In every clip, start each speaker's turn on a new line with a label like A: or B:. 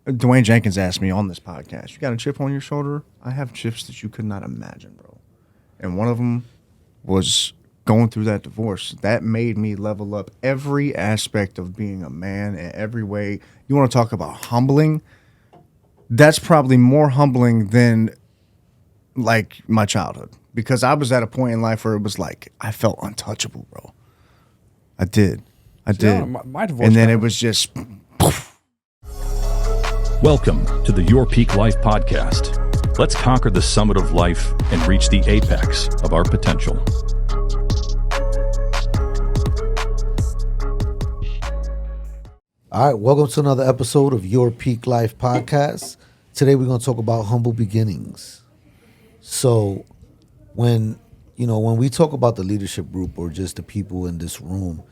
A: Dwayne Jenkins asked me on this podcast, you got a chip on your shoulder? I have chips that you could not imagine, bro. And one of them was going through that divorce. That made me level up every aspect of being a man in every way. You want to talk about humbling? That's probably more humbling than like my childhood, because I was at a point in life where it was like I felt untouchable, bro. I did.
B: Yeah, my divorce.
A: And then it was just
C: Welcome to the Your Peak Life podcast. Let's conquer the summit of life and reach the apex of our potential.
D: All right, welcome to another episode of Your Peak Life podcast. Today we're going to talk about humble beginnings. So when we talk about the leadership group or just the people in this room,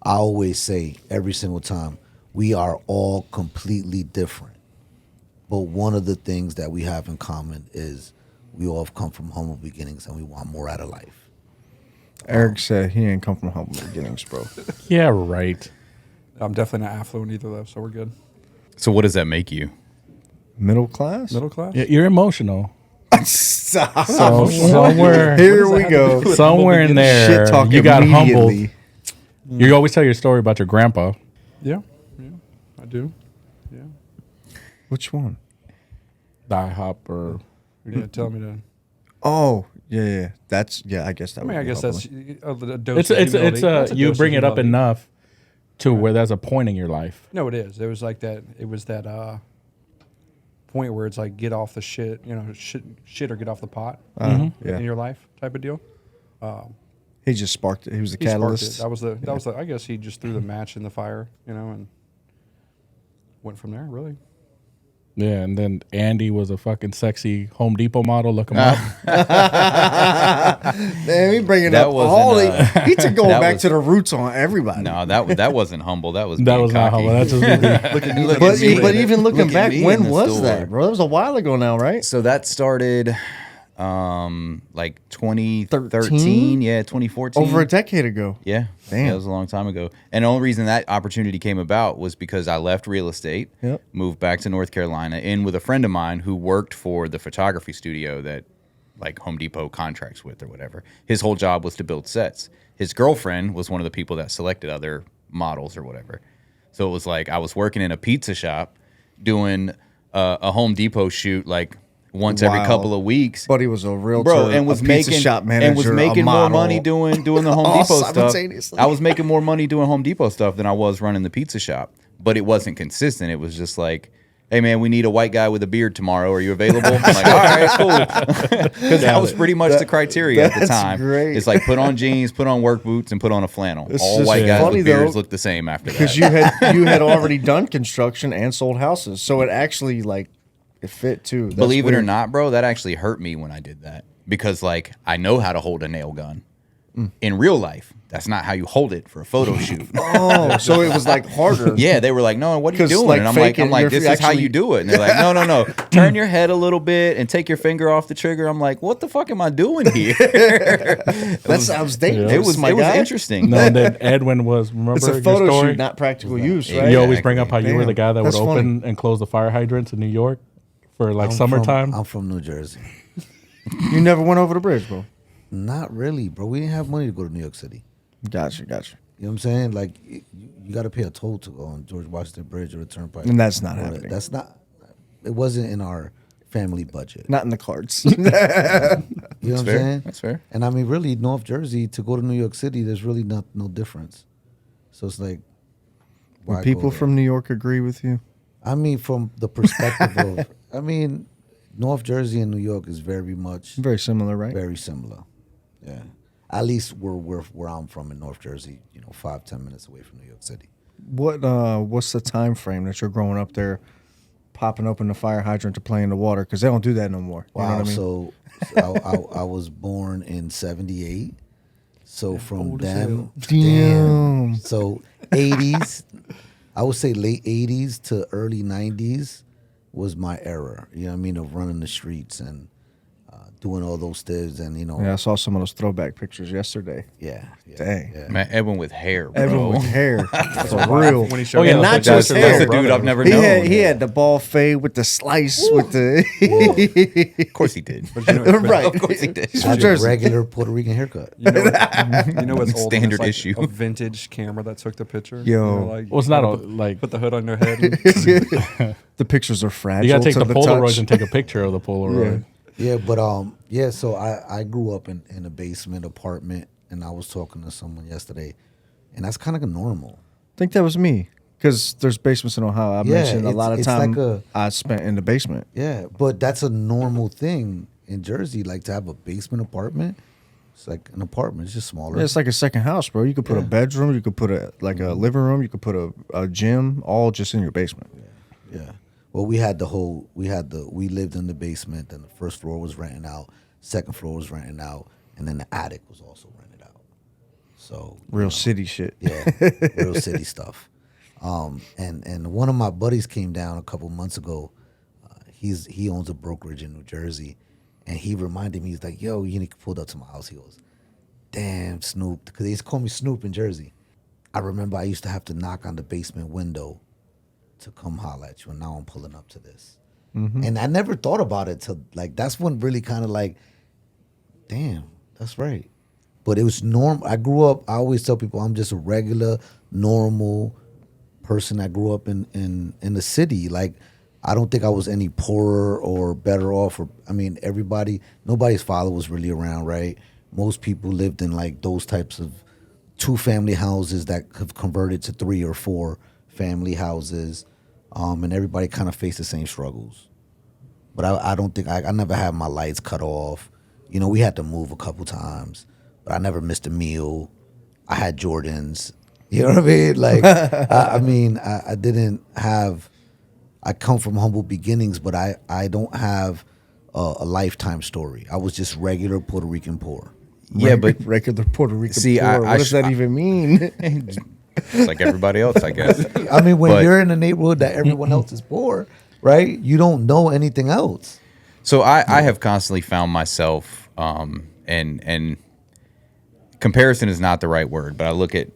D: I always say every single time, we are all completely different. But one of the things that we have in common is we all have come from humble beginnings and we want more out of life.
A: Eric said he ain't come from humble beginnings, bro.
E: Yeah, right.
B: I'm definitely not affluent either, though, so we're good.
F: So what does that make you?
A: Middle class?
B: Middle class?
E: Yeah, you're emotional.
A: Stop.
E: So somewhere,
A: Here we go.
E: somewhere in there,
A: Shit talk
E: you got humbled.
A: immediately.
E: You always tell your story about your grandpa.
B: Yeah, I do. Yeah.
A: Which one?
E: IHOP or
B: Yeah, tell me to.
A: Oh, yeah. That's, I guess that
B: I mean,
A: would
B: I
A: be
B: guess
A: helpful.
B: that's a dose
E: it's
B: of humility. That's a
E: you
B: dose
E: bring
B: of
E: it up
B: humility.
E: enough to where there's a point in your life.
B: No, it is. It was like that. It was that point where it's like get off the shit, shit or get off the pot
A: Yeah.
B: in your life type of deal.
A: He just sparked it. He was the
B: He sparked
A: catalyst.
B: it. That was the. I guess he just threw the match in the fire, and went from there. Really.
E: Yeah, and then Andy was a fucking sexy Home Depot model. Look him up.
A: Man, we bringing
F: That
A: up
F: wasn't,
A: all the... He took going
F: that
A: back
F: was-
A: to the roots on everybody.
F: No, that wasn't humble. That was
E: That
F: being
E: was not
F: cocky.
E: humble. That's just me.
F: Look
A: But,
F: at me.
A: but even looking
F: Look at
A: back,
F: me
A: when
F: in the
A: was
F: store.
A: that, bro? That was a while ago now, right?
F: So that started like 2013.
A: 13?
F: Yeah, 2014.
A: Over a decade ago.
F: Yeah.
A: Damn.
F: Yeah, it was a long time ago. And the only reason that opportunity came about was because I left real estate,
A: Yep.
F: moved back to North Carolina, in with a friend of mine who worked for the photography studio that like Home Depot contracts with or whatever. His whole job was to build sets. His girlfriend was one of the people that selected other models or whatever. So it was like I was working in a pizza shop doing a Home Depot shoot like once every
A: Wow.
F: couple of weeks.
A: But he was a realtor,
F: Bro, and was
A: a pizza
F: making
A: shop manager,
F: and was making
A: a
F: more
A: model.
F: money doing the Home
A: All
F: Depot stuff.
A: simultaneously.
F: I was making more money doing Home Depot stuff than I was running the pizza shop, but it wasn't consistent. It was just like, hey man, we need a white guy with a beard tomorrow. Are you available? I'm like, all right, cool, because that was pretty much the criteria at the
A: that's
F: time.
A: great.
F: It's like put on jeans, put on work boots, and put on a flannel.
A: It's
F: All
A: just
F: white guys
A: funny,
F: with beards
A: though,
F: look the same after
A: Because
F: that.
A: you had already done construction and sold houses. So it actually, like, it fit too. That's
F: Believe it or
A: weird.
F: not, bro, that actually hurt me when I did that because, like, I know how to hold a nail gun. In real life, that's not how you hold it for a photo shoot.
A: Oh, so it was like harder.
F: Yeah, they were like, "No, what are you
A: 'Cause,
F: doing?"
A: like,
F: And I'm
A: faking,
F: like,
A: you're
F: "This is how
A: actually-
F: you do it." And they're like, "No, turn your head a little bit and take your finger off the trigger." I'm like, "What the fuck am I doing here?"
A: That sounds dangerous.
F: It was
A: my guy.
F: interesting.
E: No, and then Edwin was, remember
A: It's a
E: your
A: photo
E: story?
A: shoot, not practical use,
F: Yeah.
A: right?
E: You always bring up how you were
A: Damn,
E: the guy that would
A: that's
E: open and close the fire hydrants in New York for like summertime.
D: I'm from New Jersey.
A: You never went over the bridge, bro.
D: Not really, bro. We didn't have money to go to New York City.
A: Gotcha.
D: You know what I'm saying? Like, you got to pay a toll to go on George Washington Bridge or the Turnpike.
A: And that's not
D: Or
A: happening.
D: That's not. It wasn't in our family budget.
A: Not in the cards.
D: You know what I'm
F: fair.
D: saying?
F: That's fair.
D: And I mean, really, North Jersey to go to New York City, there's really no difference. So it's like, why
A: Will
D: go
A: people
D: there?
A: from New York agree with you?
D: I mean, from the perspective of, I mean, North Jersey and New York is very much
A: Very similar, right?
D: very similar. Yeah. At least where I'm from in North Jersey, 5-10 minutes away from New York City.
A: What's the time frame that you're growing up there, popping open the fire hydrant to play in the water? Because they don't do that no more. You know
D: Wow.
A: what I mean?
D: So I was born in 78. So from them,
A: Damn.
D: So 80s, I would say late 80s to early 90s was my era. You know what I mean? Of running the streets and doing all those stills, and
A: Yeah, I saw some of those throwback pictures yesterday.
D: yeah.
A: Dang.
D: Yeah.
F: Man, Edwin with hair, bro.
A: Everyone with hair. For real.
B: When he showed
E: yeah,
B: up,
A: not
B: like,
A: just
B: that's
A: hair.
F: That's a dude I've never
A: He
F: known.
A: had the ball fade with the slice with the
F: Of course he did.
A: right.
F: Of course he did.
A: He's
D: I
A: from
D: had a
A: Jersey.
D: regular Puerto Rican haircut.
B: You know, what's old?
F: Standard
B: It's like
F: issue.
B: A vintage camera that took the picture.
A: Yo.
B: like,
E: Well, it's not
B: you
E: a,
B: put,
E: like
B: put the hood on your head. And,
A: The pictures are fragile.
E: you gotta take
A: to
E: the
A: touch.
E: Polaroids and take a picture of the Polaroid.
D: Yeah, but yeah. So I grew up in a basement apartment, and I was talking to someone yesterday, and that's kind of normal.
A: I think that was me. Because there's basements in Ohio. I
D: Yeah,
A: mentioned a lot of
D: it's
A: time
D: like
A: I spent in the basement.
D: Yeah, but that's a normal thing in Jersey. Like to have a basement apartment, it's like an apartment. It's just smaller.
A: Yeah, it's like a second house, bro. You could put a
D: Yeah.
A: bedroom, you could put a living room, you could put a gym, all just in your basement.
D: Yeah. Well, we lived in the basement, then the first floor was renting out, second floor was renting out, and then the attic was also rented out. So
A: Real city shit.
D: yeah, real city stuff. And one of my buddies came down a couple months ago. He owns a brokerage in New Jersey, and he reminded me, he's like, "Yo, he pulled up to my house." He goes, "Damn, Snoop," because they used to call me Snoop in Jersey. I remember I used to have to knock on the basement window to come holler at you, and now I'm pulling up to this. And I never thought about it till like that's when really kind of like, damn, that's right. But it was normal. I grew up. I always tell people I'm just a regular, normal person that grew up in the city. Like I don't think I was any poorer or better off. Or I mean, nobody's father was really around, right? Most people lived in like those types of 2-family houses that have converted to 3 or 4 family houses, and everybody kind of faced the same struggles. But I don't think I never had my lights cut off. You know, we had to move a couple times, but I never missed a meal. I had Jordans. You know what I mean? Like, I didn't have. I come from humble beginnings, but I don't have a lifetime story. I was just regular Puerto Rican poor.
F: Yeah, but
A: regular Puerto Rican.
F: See,
A: poor.
F: I
A: What does that even mean?
F: it's like everybody else, I guess.
D: I mean, when
F: But-
D: you're in a neighborhood that everyone else is poor, right? You don't know anything else.
F: So I have constantly found myself, and comparison is not the right word, but I look at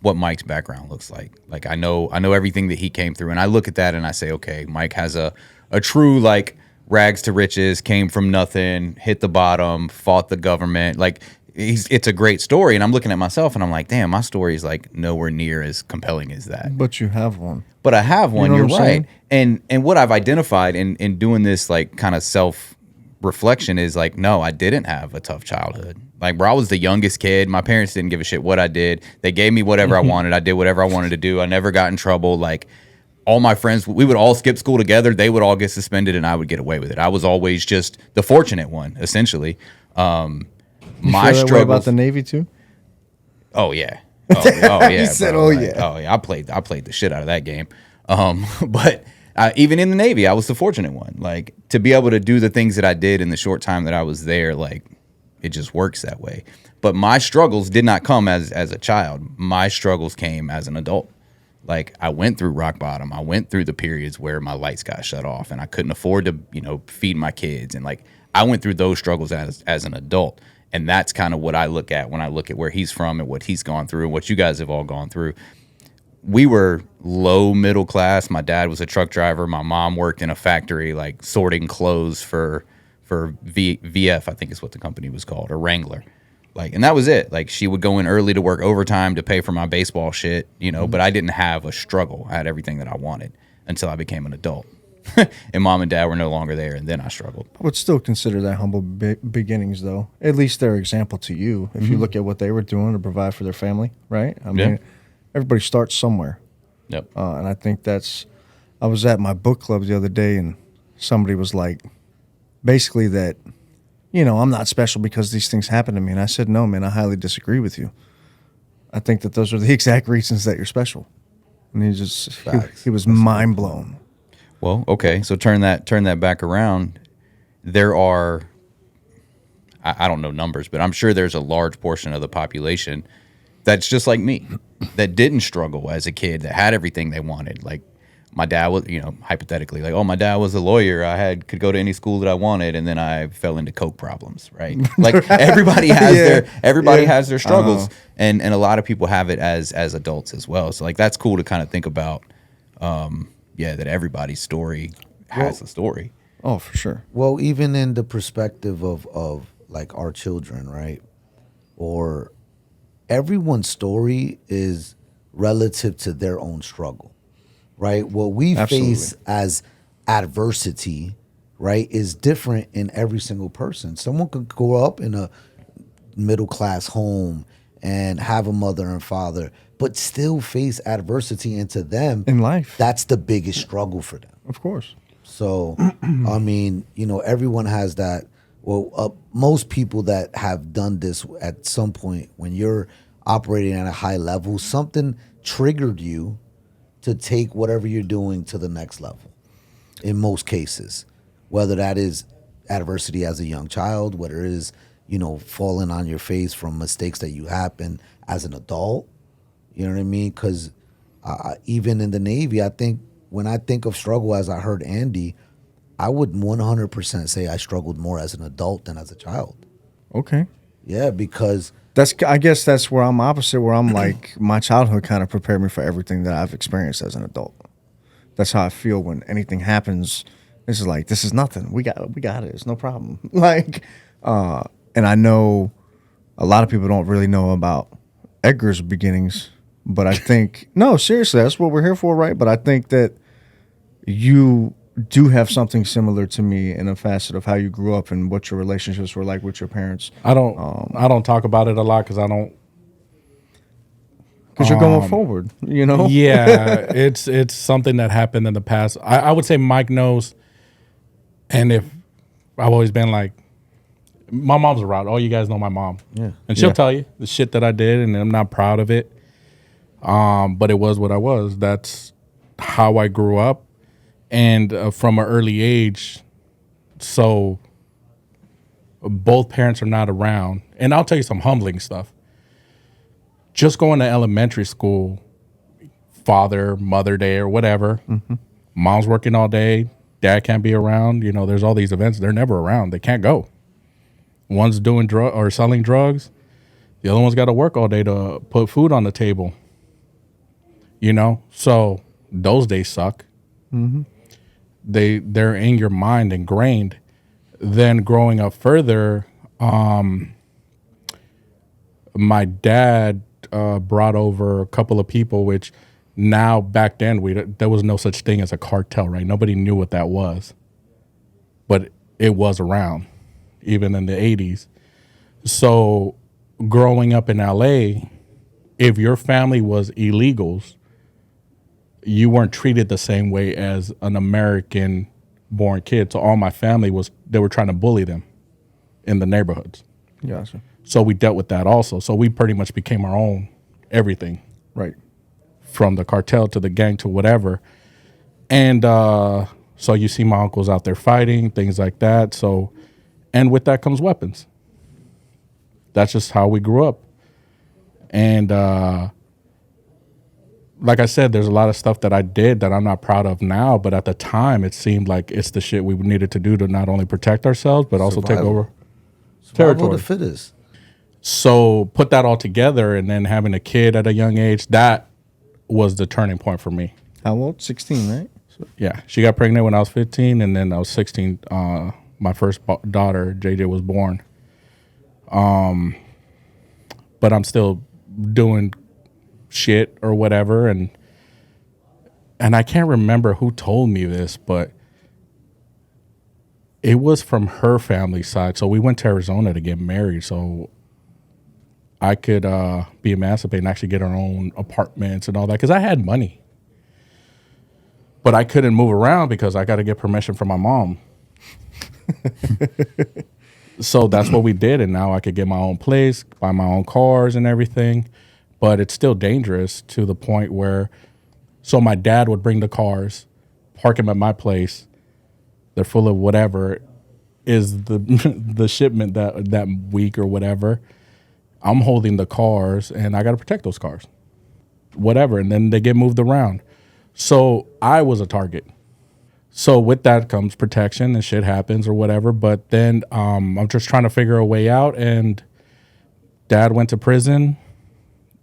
F: what Mike's background looks like. Like I know everything that he came through, and I look at that and I say, okay, Mike has a true like rags to riches, came from nothing, hit the bottom, fought the government. Like it's a great story, and I'm looking at myself and I'm like, damn, my story is like nowhere near as compelling as that.
A: But you have one.
F: But I have one.
A: know
F: You're
A: what I'm
F: right.
A: saying?
F: And what I've identified in doing this like kind of self reflection is like, no, I didn't have a tough childhood. Like where I was the youngest kid, my parents didn't give a shit what I did. They gave me whatever I wanted. I did whatever I wanted to do. I never got in trouble. Like all my friends, we would all skip school together. They would all get suspended, and I would get away with it. I was always just the fortunate one, essentially.
A: You
F: My
A: feel that way
F: struggle
A: about the Navy too.
F: Oh yeah. Oh yeah.
A: He said,
F: bro.
A: "Oh,
F: Like,
A: yeah."
F: Oh yeah. I played the shit out of that game. But even in the Navy, I was the fortunate one. Like to be able to do the things that I did in the short time that I was there, like it just works that way. But my struggles did not come as a child. My struggles came as an adult. Like I went through rock bottom. I went through the periods where my lights got shut off and I couldn't afford to, feed my kids. And like I went through those struggles as an adult. And that's kind of what I look at when I look at where he's from and what he's gone through and what you guys have all gone through. We were low middle class. My dad was a truck driver. My mom worked in a factory, like sorting clothes for VF, I think is what the company was called, or Wrangler. Like, and that was it. Like she would go in early to work overtime to pay for my baseball shit, but I didn't have a struggle. I had everything that I wanted until I became an adult. And mom and dad were no longer there, and then I struggled.
A: I would still consider that humble beginnings, though. At least their example to you. If you look at what they were doing to provide for their family, right? I mean, everybody starts somewhere.
F: Yep.
A: And I think I was at my book club the other day, and somebody was like, basically that, I'm not special because these things happen to me. And I said, no, man, I highly disagree with you. I think that those are the exact reasons that you're special. And he was mind blown.
F: Well, okay. So turn that back around. There are, I don't know numbers, but I'm sure there's a large portion of the population that's just like me, that didn't struggle as a kid, that had everything they wanted. Like my dad was, hypothetically, like, oh, my dad was a lawyer. Could go to any school that I wanted, and then I fell into coke problems, right? Like everybody has has their struggles, and a lot of people have it as adults as well. So like that's cool to kind of think about, that everybody's story has a story.
A: Oh, for sure.
D: Well, even in the perspective of like our children, right? Or everyone's story is relative to their own struggle, right? What we face as adversity, right, is different in every single person. Someone could grow up in a middle-class home and have a mother and father, but still face adversity, and to them
A: In life.
D: that's the biggest struggle for them.
A: Of course.
D: So, I mean, everyone has that. Well, most people that have done this at some point, when you're operating at a high level, something triggered you to take whatever you're doing to the next level. In most cases, whether that is adversity as a young child, whether it is, falling on your face from mistakes that you happen as an adult. You know what I mean? Because even in the Navy, I think when I think of struggle, as I heard Andy, I would 100% say I struggled more as an adult than as a child.
A: Okay.
D: Yeah, because
A: I guess that's where I'm opposite, where I'm like, my childhood kind of prepared me for everything that I've experienced as an adult. That's how I feel when anything happens. This is nothing. We got it. It's no problem. And I know a lot of people don't really know about Edgar's beginnings, but I think, no, seriously, that's what we're here for, right? But I think that you do have something similar to me in a facet of how you grew up and what your relationships were like with your parents.
E: I don't talk about it a lot because I don't.
A: Because you're going forward,
E: Yeah, it's something that happened in the past. I would say Mike knows, and if I've always been like, my mom's around. All you guys know my mom.
D: Yeah.
E: And she'll tell you the shit that I did, and I'm not proud of it. But it was what I was. That's how I grew up. And from an early age, so both parents are not around. And I'll tell you some humbling stuff. Just going to elementary school, Father, Mother Day or whatever, mom's working all day, dad can't be around. There's all these events. They're never around. They can't go. One's doing drug or selling drugs. The other one's got to work all day to put food on the table. So those days suck. Mm-hmm. They're in your mind, ingrained. Then growing up further, my dad brought over a couple of people, which now back then there was no such thing as a cartel, right? Nobody knew what that was, but it was around, even in the 80s. So growing up in LA, if your family was illegals, you weren't treated the same way as an American-born kid. So all my family they were trying to bully them in the neighborhoods.
A: Gotcha.
E: So we dealt with that also. So we pretty much became our own everything.
A: Right.
E: From the cartel to the gang to whatever. And so you see my uncles out there fighting, things like that. So, and with that comes weapons. That's just how we grew up. And like I said, there's a lot of stuff that I did that I'm not proud of now, but at the time it seemed like it's the shit we needed to do to not only protect ourselves, but also take over territory.
D: The fittest.
E: So put that all together, and then having a kid at a young age, that was the turning point for me.
A: How old? 16, right?
E: So, yeah, she got pregnant when I was 15, and then I was 16. My first daughter, JJ, was born. But I'm still doing shit or whatever, and I can't remember who told me this, but it was from her family side. So we went to Arizona to get married, so I could be emancipated and actually get our own apartments and all that, because I had money, but I couldn't move around because I got to get permission from my mom. So that's what we did, and now I could get my own place, buy my own cars and everything. But it's still dangerous to the point where, so my dad would bring the cars, park them at my place. They're full of whatever is the shipment that week or whatever. I'm holding the cars, and I got to protect those cars, whatever. And then they get moved around. So I was a target. So with that comes protection and shit happens or whatever. But then I'm just trying to figure a way out. And dad went to prison,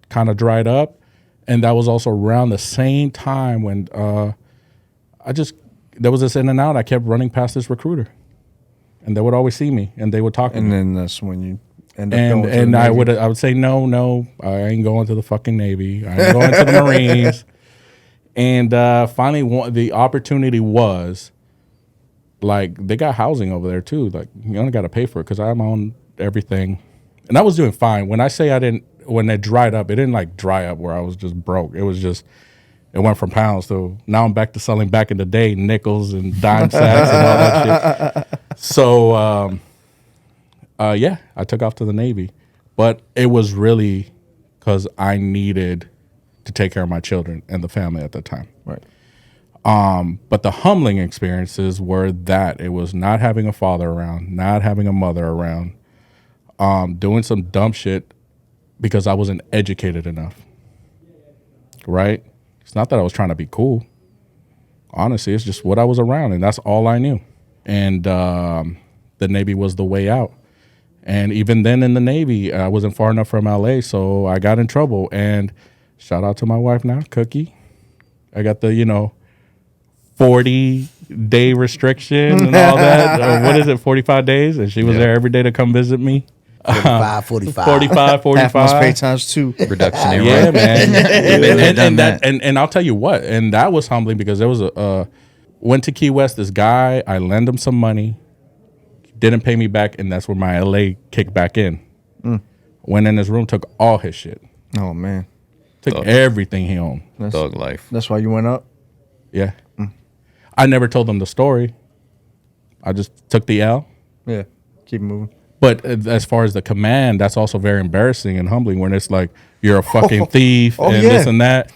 E: kind of dried up. And that was also around the same time when there was this in and out. I kept running past this recruiter. And they would always see me and they would talk to me.
A: And then that's when you end up going to the
E: And I
A: Navy.
E: would say, no, I ain't going to the fucking Navy. I ain't going to the Marines. And finally, the opportunity was, like, they got housing over there, too. Like, you only got to pay for it because I'm on everything. And I was doing fine. When I say when it dried up, it didn't, like, dry up where I was just broke. It was just, it went from pounds to, now I'm back to selling back in the day, nickels and dime sacks and all that shit. So, yeah, I took off to the Navy. But it was really because I needed to take care of my children and the family at the time.
A: Right.
E: But the humbling experiences were that it was not having a father around, not having a mother around, doing some dumb shit because I wasn't educated enough. Right? It's not that I was trying to be cool. Honestly, it's just what I was around, and that's all I knew. And the Navy was the way out. And even then in the Navy, I wasn't far enough from LA, so I got in trouble. And shout out to my wife now, Cookie. I got the, 40-day restriction and all that. What is it, 45 days? And she was there every day to come visit me.
D: 45.
E: 45.
A: Half my pay times 2.
F: Reduction in
E: Yeah,
F: rate.
E: man. And I'll tell you what, and that was humbling because there was went to Key West, this guy, I lent him some money, didn't pay me back, and that's where my LA kicked back in. Went in his room, took all his shit.
A: Oh, man.
E: Took everything he owned.
F: Thug life.
A: That's why you went up?
E: Yeah. I never told them the story. I just took the L.
A: Yeah. Keep moving.
E: But as far as the command, that's also very embarrassing and humbling when it's like, you're a fucking thief and this and that.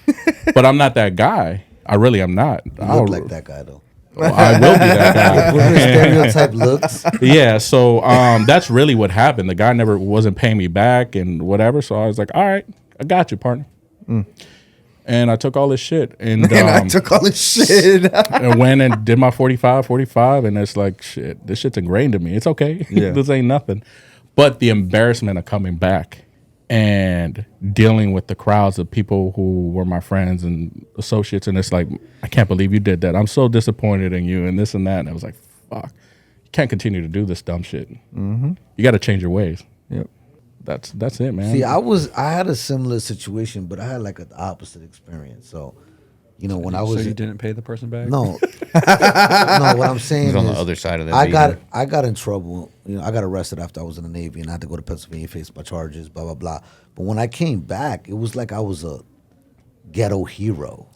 E: But I'm not that guy. I really am not.
D: You look like that guy, though.
E: Well, I will be that guy.
D: With your stereotype looks.
E: Yeah, so that's really what happened. The guy wasn't paying me back and whatever. So I was like, all right, I got you, partner. And I took all this shit. And
A: I took all this shit.
E: and went and did my 45, and it's like, shit, this shit's ingrained in me. It's okay.
A: Yeah.
E: This ain't nothing. But the embarrassment of coming back and dealing with the crowds of people who were my friends and associates, and it's like, I can't believe you did that. I'm so disappointed in you and this and that. And I was like, fuck, you can't continue to do this dumb shit. You got to change your ways.
A: Yep.
E: That's it, man.
D: See, I had a similar situation, but I had like an opposite experience. So, when I was
B: So you didn't pay the person back?
D: no, no. What I'm saying
F: He's on the
D: is,
F: other side of that.
D: I got in trouble. I got arrested after I was in the Navy, and I had to go to Pennsylvania, face my charges, blah blah blah. But when I came back, it was like I was a ghetto hero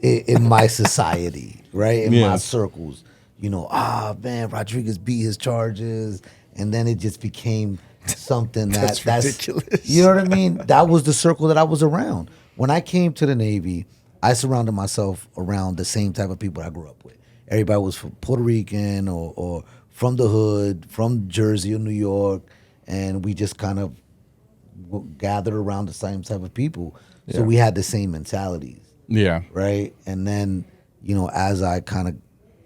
D: in my society, right? In my circles, man, Rodriguez beat his charges, and then it just became something that's
A: ridiculous.
D: You know what I mean? That was the circle that I was around. When I came to the Navy, I surrounded myself around the same type of people I grew up with. Everybody was from Puerto Rican or from the hood, from Jersey or New York, and we just kind of gathered around the same type of people. So we had the same mentalities.
E: Yeah.
D: Right? And then, as I kind of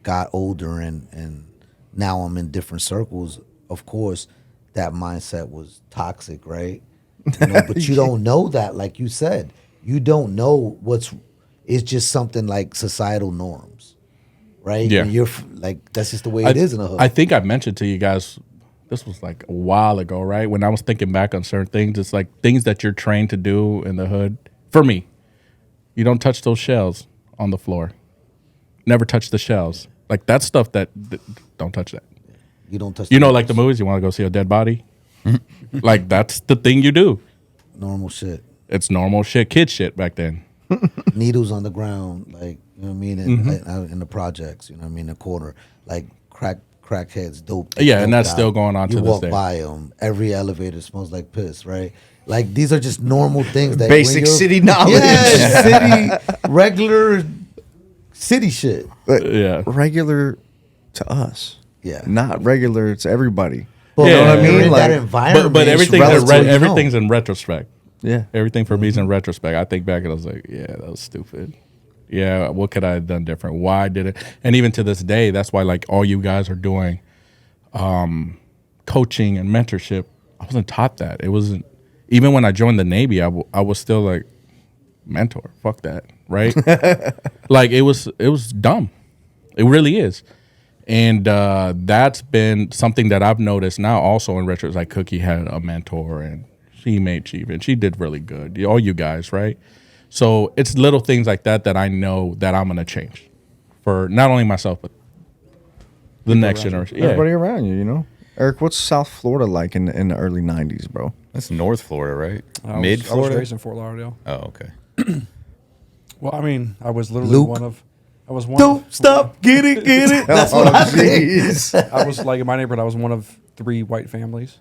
D: got older and now I'm in different circles, of course, that mindset was toxic, right? But you don't know that, like you said. You don't know it's just something like societal norms, right?
E: Yeah.
D: And you're like, that's just the way it is in the hood.
E: I think I mentioned to you guys, this was like a while ago, right? When I was thinking back on certain things, it's like things that you're trained to do in the hood. For me, you don't touch those shells on the floor. Never touch the shells. Like that stuff don't touch that.
D: You don't touch
E: Like the movies, you want to go see a dead body? Like that's the thing you do.
D: normal shit.
E: It's normal shit, kid shit back then.
D: Needles on the ground, like, you know what I mean, in the projects, you know what I mean, the corner, like crackheads, dope.
E: Yeah, and
D: doped
E: that's
D: out.
E: still going on
D: You
E: to this
D: walk
E: day.
D: by them. Every elevator smells like piss, right? Like these are just normal things that
A: Basic
D: when you're-
A: city knowledge.
D: Yeah, city regular city shit.
E: Yeah.
A: Regular to us.
D: Yeah.
A: Not regular to everybody.
D: But
E: Yeah.
A: You know what I mean?
D: in
A: Like,
D: that environment,
E: But everything's
D: relatively
E: everything's in retrospect.
A: yeah.
E: Everything for me is in retrospect. I think back and I was like, yeah, that was stupid. Yeah, what could I have done different? Why did it? And even to this day, that's why like all you guys are doing coaching and mentorship. I wasn't taught that. It wasn't, even when I joined the Navy, I was still like, mentor, fuck that, right? Like it was dumb. It really is. And that's been something that I've noticed now also in retros. Like Cookie had a mentor and she made Chief and she did really good. All you guys, right? So it's little things like that that I know that I'm going to change for not only myself, but the next generation. Yeah.
A: Everybody around you, you know? Eric, what's South Florida like in the early 90s, bro?
F: That's North Florida, right?
B: I
F: Mid
B: was
F: Florida.
B: raised in Fort Lauderdale.
F: Oh, okay.
B: Well, I mean, I was literally
D: Luke.
B: one of. I was one.
D: Don't stop, get it. That's what I think.
B: I was like in my neighborhood. I was one of 3 white families,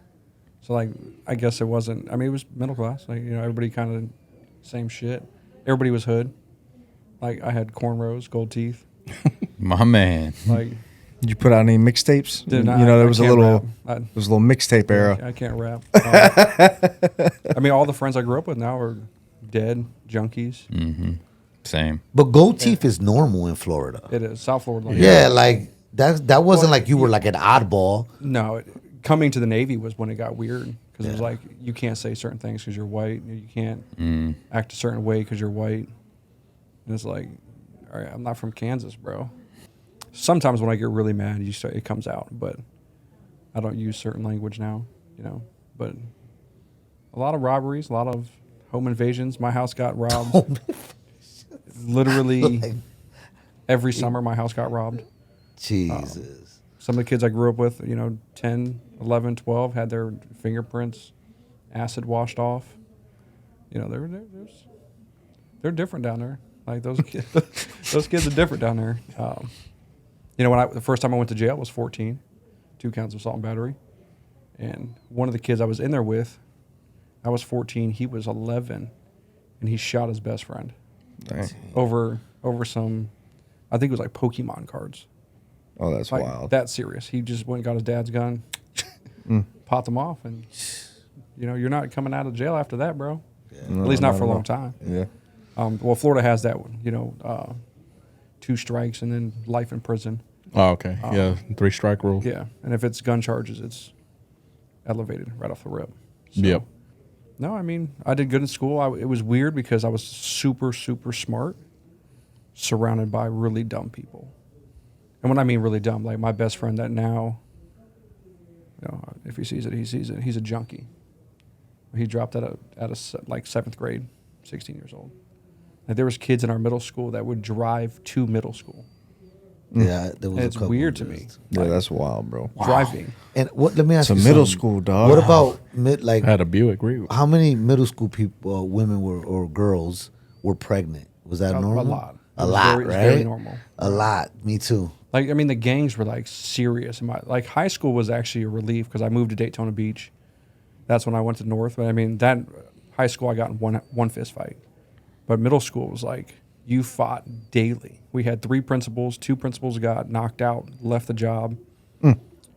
B: so like I guess it wasn't. I mean, it was middle class. Like everybody kind of same shit. Everybody was hood. Like I had cornrows, gold teeth.
F: My man.
B: Like
A: Did you put out any mixtapes?
B: Did not.
A: You know, there
B: I
A: was a
B: can't
A: little,
B: rap.
A: there was a little mixtape era.
B: I can't rap. I mean, all the friends I grew up with now are dead junkies.
F: Same.
D: But gold teeth is normal in Florida.
B: It is South Florida.
D: Yeah, like that wasn't like you were like an oddball.
B: No, coming to the Navy was when it got weird because it was like you can't say certain things because you're white. You can't act a certain way because you're white. And it's like, all right, I'm not from Kansas, bro. Sometimes when I get really mad, it comes out, but I don't use certain language now, But a lot of robberies, a lot of home invasions. My house got robbed. Literally every summer, my house got robbed.
D: Jesus.
B: Some of the kids I grew up with, 10, 11, 12, had their fingerprints acid washed off. They're different down there. Like those kids, those kids are different down there. When the first time I went to jail was 14, 2 counts of assault and battery. And one of the kids I was in there with, I was 14, he was 11, and he shot his best friend.
A: Dang.
B: Over some, I think it was like Pokemon cards.
A: Oh, that's
B: Like
A: wild.
B: that serious. He just went and got his dad's gun, popped him off, and you're not coming out of jail after that, bro. At least not for a long time.
A: Yeah.
B: Well, Florida has that one, 2 strikes and then life in prison.
E: Oh, okay. Yeah. 3 strike rule.
B: Yeah, and if it's gun charges, it's elevated right off the rip. So,
E: Yep.
B: No, I mean, I did good in school. It was weird because I was super, super smart, surrounded by really dumb people. And when I mean really dumb, like my best friend that now, if he sees it, he sees it. He's a junkie. He dropped out of like 7th grade, 16 years old. Like there was kids in our middle school that would drive to middle school.
D: Yeah, there was.
B: And it's weird to me.
A: Yeah, that's wild, bro.
B: Driving.
D: And what? Let me ask
A: It's a
D: you.
A: middle
D: something.
A: school, dog.
D: What about
E: I had a Buick Regal.
D: how many middle school people, women or girls were pregnant? Was that normal?
B: A lot.
D: A
B: It was
D: lot,
B: very,
D: right?
B: very normal.
D: A lot. Me too.
B: Like, I mean, the gangs were like serious. Like high school was actually a relief because I moved to Daytona Beach. That's when I went to North. But I mean, that high school I got in one fist fight. But middle school was like you fought daily. We had 3 principals. 2 principals got knocked out, left the job.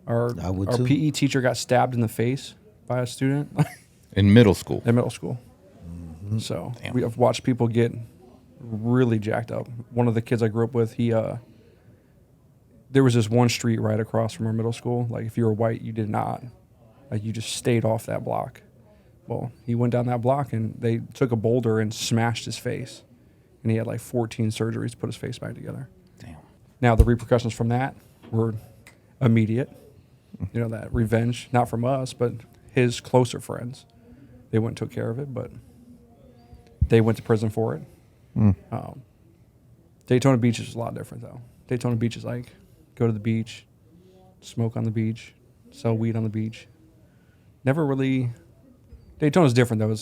B: Our
D: too.
B: PE teacher got stabbed in the face by a student
F: In middle school.
B: in middle school. So we have watched people get really jacked up. One of the kids I grew up with, there was this one street right across from our middle school. Like if you were white, you did not. Like you just stayed off that block. Well, he went down that block and they took a boulder and smashed his face. And he had like 14 surgeries to put his face back together.
F: Damn.
B: Now the repercussions from that were immediate. That revenge, not from us, but his closer friends. They went and took care of it, but they went to prison for it. Daytona Beach is a lot different, though. Daytona Beach is like, go to the beach, smoke on the beach, sell weed on the beach. Never really... Daytona's different, though.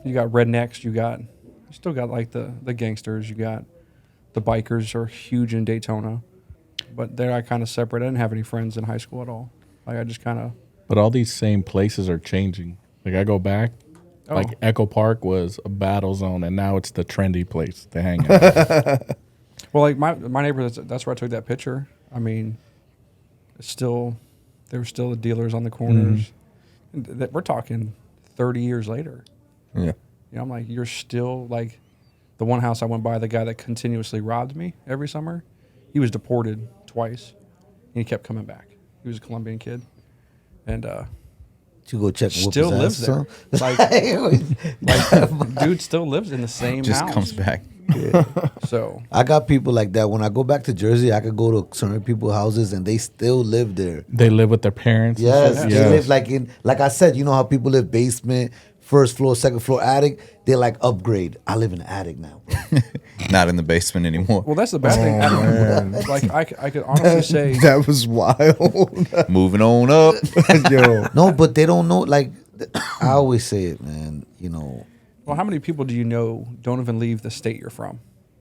B: You got rednecks, you still got like the gangsters, you got the bikers are huge in Daytona. But they're kind of separate. I didn't have any friends in high school at all. Like I just kind of...
E: But all these same places are changing. Like I go back, like Echo Park was a battle zone, and now it's the trendy place to hang out.
B: Well, like my neighborhood, that's where I took that picture. I mean, there were still the dealers on the corners. We're talking 30 years later.
A: Yeah.
B: I'm like, you're still like, the one house I went by, the guy that continuously robbed me every summer, he was deported twice, and he kept coming back. He was a Colombian kid, and
D: You go check and whoop
B: still
D: his
B: lives
D: ass,
B: there.
D: son.
B: Like, dude still lives in the same
F: Just
B: house.
F: comes back.
B: So
D: I got people like that. When I go back to Jersey, I could go to certain people's houses and they still live there.
E: They live with their parents. and
D: Yes,
E: shit.
D: they live like I said, you know how people live basement, first floor, second floor, attic. They like upgrade. I live in the attic now, bro.
F: Not in the basement anymore.
B: well, that's the bad thing. Like I could honestly say
A: That was wild.
F: Moving on up.
A: Yo.
D: No, but they don't know. Like I always say it, man. You know,
B: well, how many people do you know don't even leave the state you're from?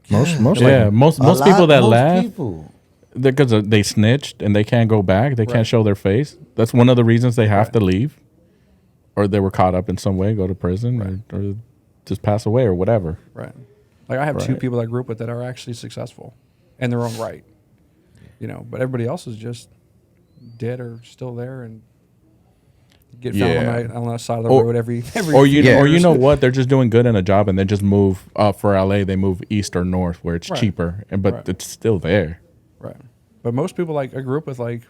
A: Most
E: Yeah, most people that laugh
D: people.
E: because they snitched and they can't go back. They can't show their face. That's one of the reasons they have to leave, or they were caught up in some way, go to prison, or just pass away or whatever.
B: Right. Like I have two
E: Right.
B: people I grew up with that are actually successful in their own right. You know, but everybody else is just dead or still there and get found on the side of the road every
E: Or you
F: Yeah.
E: or you know what? They're just doing good in a job and then just move for LA. They move east or north where it's
B: Right.
E: cheaper, but
B: Right.
E: it's still there.
B: Right. But most people like I grew up with like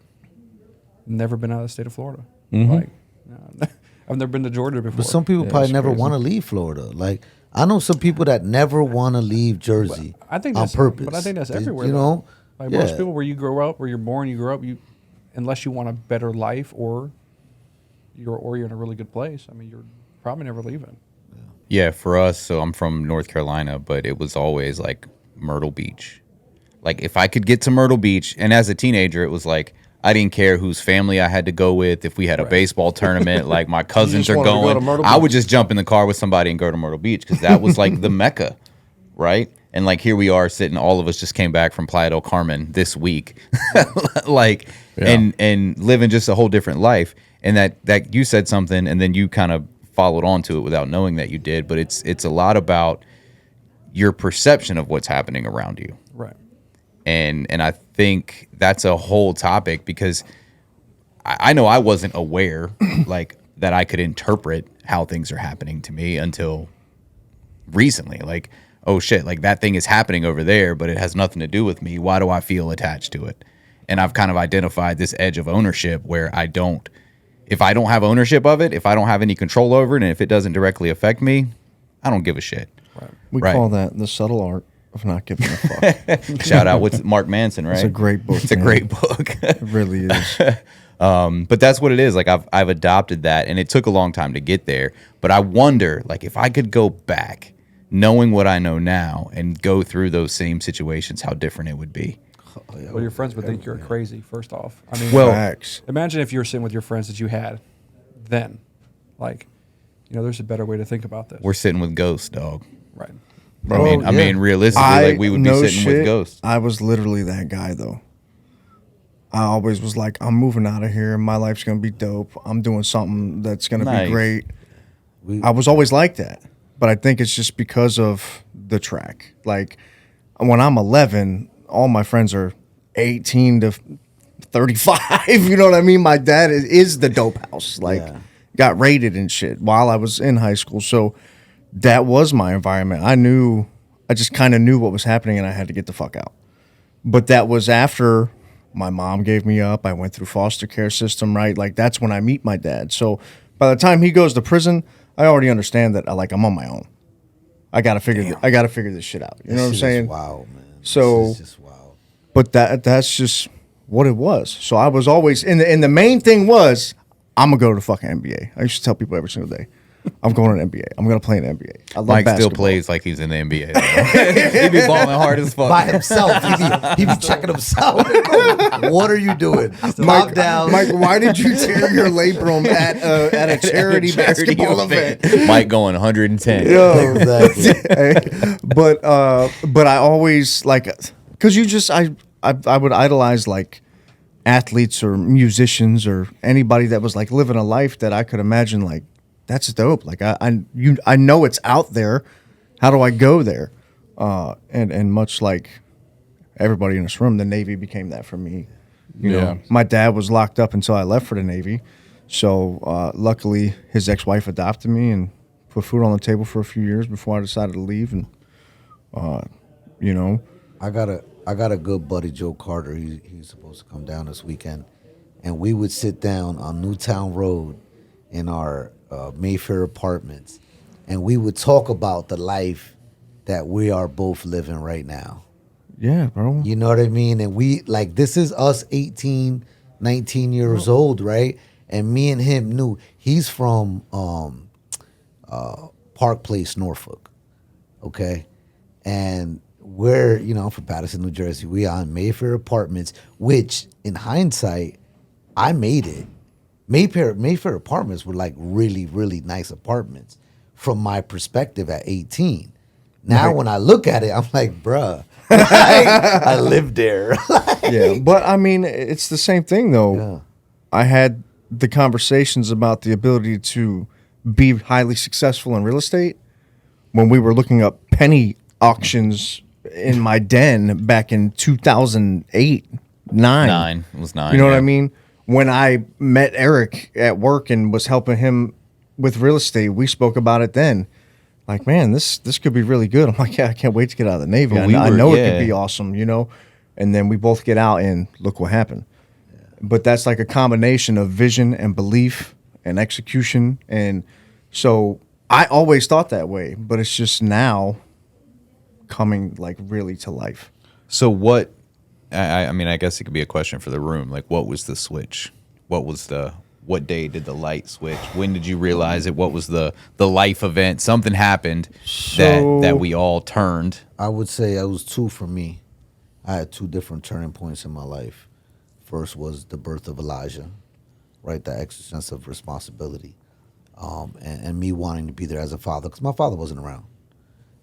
B: never been out of the state of Florida.
E: Mm-hmm.
B: Like I've never been to Georgia before.
D: But some people probably
A: it's
D: never
A: crazy.
D: want to leave Florida. Like I know some people that never want to leave Jersey
B: I think
D: on
B: that's
D: purpose.
B: But I think that's
D: They-
B: everywhere.
D: You
B: though.
D: know,
B: like most people, where you grow up, where you're born, you grow up. You, unless you want a better life or you're in a really good place. I mean, you're probably never leaving.
F: Yeah, for us, so I'm from North Carolina, but it was always like Myrtle Beach. Like if I could get to Myrtle Beach, and as a teenager, it was like I didn't care whose family I had to go with. If we had a baseball tournament, like my cousins
A: just
F: are
A: wanted to go to
F: going,
A: Myrtle
F: I would
A: Beach.
F: just jump in the car with somebody and go to Myrtle Beach because that was like the Mecca, right? And like here we are sitting, all of us just came back from Playa del Carmen this week, like and living just a whole different life. And that you said something, and then you kind of followed on to it without knowing that you did. But it's a lot about your perception of what's happening around you.
B: Right.
F: And I think that's a whole topic because I know I wasn't aware like that I could interpret how things are happening to me until recently. Like, oh shit, like that thing is happening over there, but it has nothing to do with me. Why do I feel attached to it? And I've kind of identified this edge of ownership where if I don't have ownership of it, if I don't have any control over it, and if it doesn't directly affect me, I don't give a shit.
A: We
F: Right.
A: call that the subtle art of not giving a fuck.
F: Shout out, what's Mark Manson, right?
A: It's a great book.
F: It's a
A: man.
F: great book.
A: It really is.
F: But that's what it is. Like I've adopted that, and it took a long time to get there. But I wonder, like, if I could go back, knowing what I know now, and go through those same situations, how different it would be.
B: Well, your friends would think you're crazy. First off, I mean,
A: Facts.
B: imagine if you were sitting with your friends that you had then. Like, you know, there's a better way to think about this.
F: We're sitting with ghosts, dog.
B: Right.
F: I mean, realistically, like we would be
A: no
F: sitting with
A: shit,
F: ghosts.
A: I was literally that guy though. I always was like, I'm moving out of here. My life's gonna be dope. I'm doing something that's gonna
F: Nice.
A: be great. I was always like that, but I think it's just because of the track. Like when I'm 11, all my friends are 18 to 35. You know what I mean? My dad is the dope house. Like got raided and shit while I was in high school. So that was my environment. I just kind of knew what was happening and I had to get the fuck out. But that was after my mom gave me up. I went through foster care system, right? Like that's when I meet my dad. So by the time he goes to prison, I already understand that I'm on my own. I gotta figure this shit out. You know what I'm saying?
D: Wow, man.
A: So-
D: This is just wild.
A: But that's just what it was. So I was always and the main thing was I'm gonna go to the fucking NBA. I used to tell people every single day, I'm going to the NBA. I'm gonna play in the NBA. I love
F: Mike still
A: basketball.
F: plays like he's in the NBA. He be balling hard as fuck.
D: By himself, he be checking himself. What are you doing?
A: Mike,
D: Down.
A: Mike, why did you tear your labrum at a charity basketball event?
F: Mike going 110.
D: Exactly.
A: But I always because I would idolize like athletes or musicians or anybody that was like living a life that I could imagine like that's dope. Like I know it's out there. How do I go there? And much like everybody in this room, the Navy became that for me. You know, my dad was locked up until I left for the Navy. So luckily, his ex-wife adopted me and put food on the table for a few years before I decided to leave. And You know,
D: I got a good buddy, Joe Carter. He's supposed to come down this weekend, and we would sit down on Newtown Road in our Mayfair apartments, and we would talk about the life that we are both living right now.
A: yeah, bro.
D: You know what I mean? And we, like, this is us 18, 19 years old, right? And me and him knew he's from Park Place, Norfolk, okay? And we're, I'm from Paterson, New Jersey. We are on Mayfair Apartments, which in hindsight, I made it. Mayfair Apartments were like really, really nice apartments from my perspective at 18. Now
A: Right.
D: when I look at it, I'm like, bruh, I lived there.
A: Yeah, but I mean, it's the same thing though.
D: Yeah.
A: I had the conversations about the ability to be highly successful in real estate when we were looking up penny auctions in my den back in 2008, 9.
F: It was 9.
A: You know what
F: yeah.
A: I mean? When I met Eric at work and was helping him with real estate, we spoke about it then. Like, man, this could be really good. I'm like, yeah, I can't wait to get out of the Navy.
F: But
A: I
F: we were-
A: know it
F: yeah.
A: could be awesome, And then we both get out and look what happened. But that's like a combination of vision and belief and execution. And so I always thought that way, but it's just now coming like really to life.
F: So what? I mean, I guess it could be a question for the room. Like, what was the switch? What day did the light switch? When did you realize it? What was the life event? Something happened that we all turned.
D: I would say it was two for me. I had two different turning points in my life. First was the birth of Elijah, right? That extra sense of responsibility, and me wanting to be there as a father because my father wasn't around.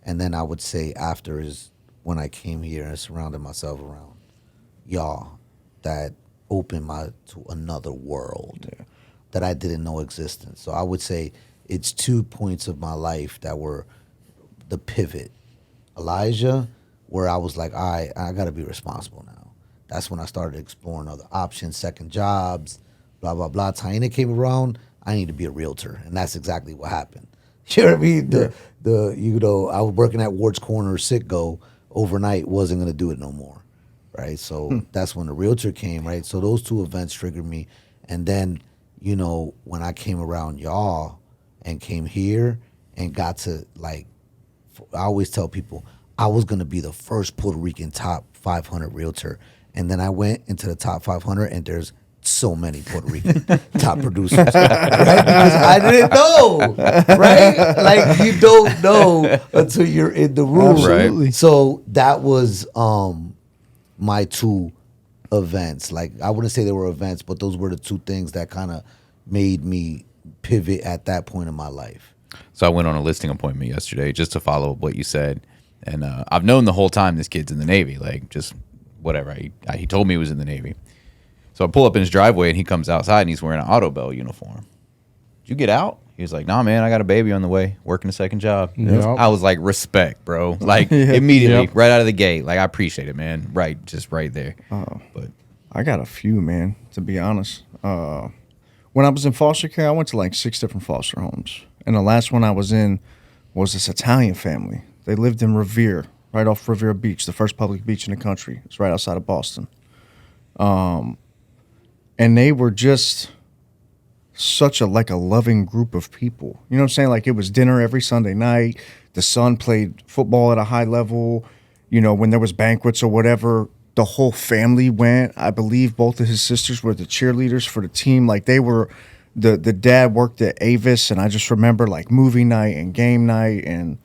D: And then I would say after is when I came here and surrounded myself around y'all that opened my to another world that I didn't know existed. So I would say it's 2 points of my life that were the pivot. Elijah, where I was like, all right, I got to be responsible now. That's when I started exploring other options, second jobs, blah, blah, blah. Taina came around, I need to be a realtor. And that's exactly what happened. You know what I mean? I was working at Ward's Corner Citgo overnight, wasn't going to do it no more, right? So that's when the realtor came, right? So those two events triggered me. And then, when I came around y'all and came here and got to, like, I always tell people, I was going to be the first Puerto Rican top 500 realtor. And then I went into the top 500 and there's so many Puerto Rican top producers, right? Because I didn't know, right? Like, you don't know until you're in the room.
F: Absolutely.
D: So that was my two events. Like, I wouldn't say they were events, but those were the two things that kind of made me pivot at that point in my life.
F: So I went on a listing appointment yesterday just to follow up what you said. And I've known the whole time this kid's in the Navy, like just whatever. He told me he was in the Navy. So I pull up in his driveway and he comes outside and he's wearing an auto bell uniform. Did you get out? He was like, nah, man, I got a baby on the way, working a second job.
E: Yep.
F: I was like, respect, bro. Like immediately,
E: Yep.
F: right out of the gate. Like, I appreciate it, man. Right, just right there. But
A: I got a few, man, to be honest. When I was in foster care, I went to like 6 different foster homes. And the last one I was in was this Italian family. They lived in Revere, right off Revere Beach, the first public beach in the country. It's right outside of Boston. And they were just such a loving group of people. You know what I'm saying? Like, it was dinner every Sunday night. The son played football at a high level. When there was banquets or whatever, the whole family went. I believe both of his sisters were the cheerleaders for the team. Like, they were, the dad worked at Avis, and I just remember like movie night and game night. And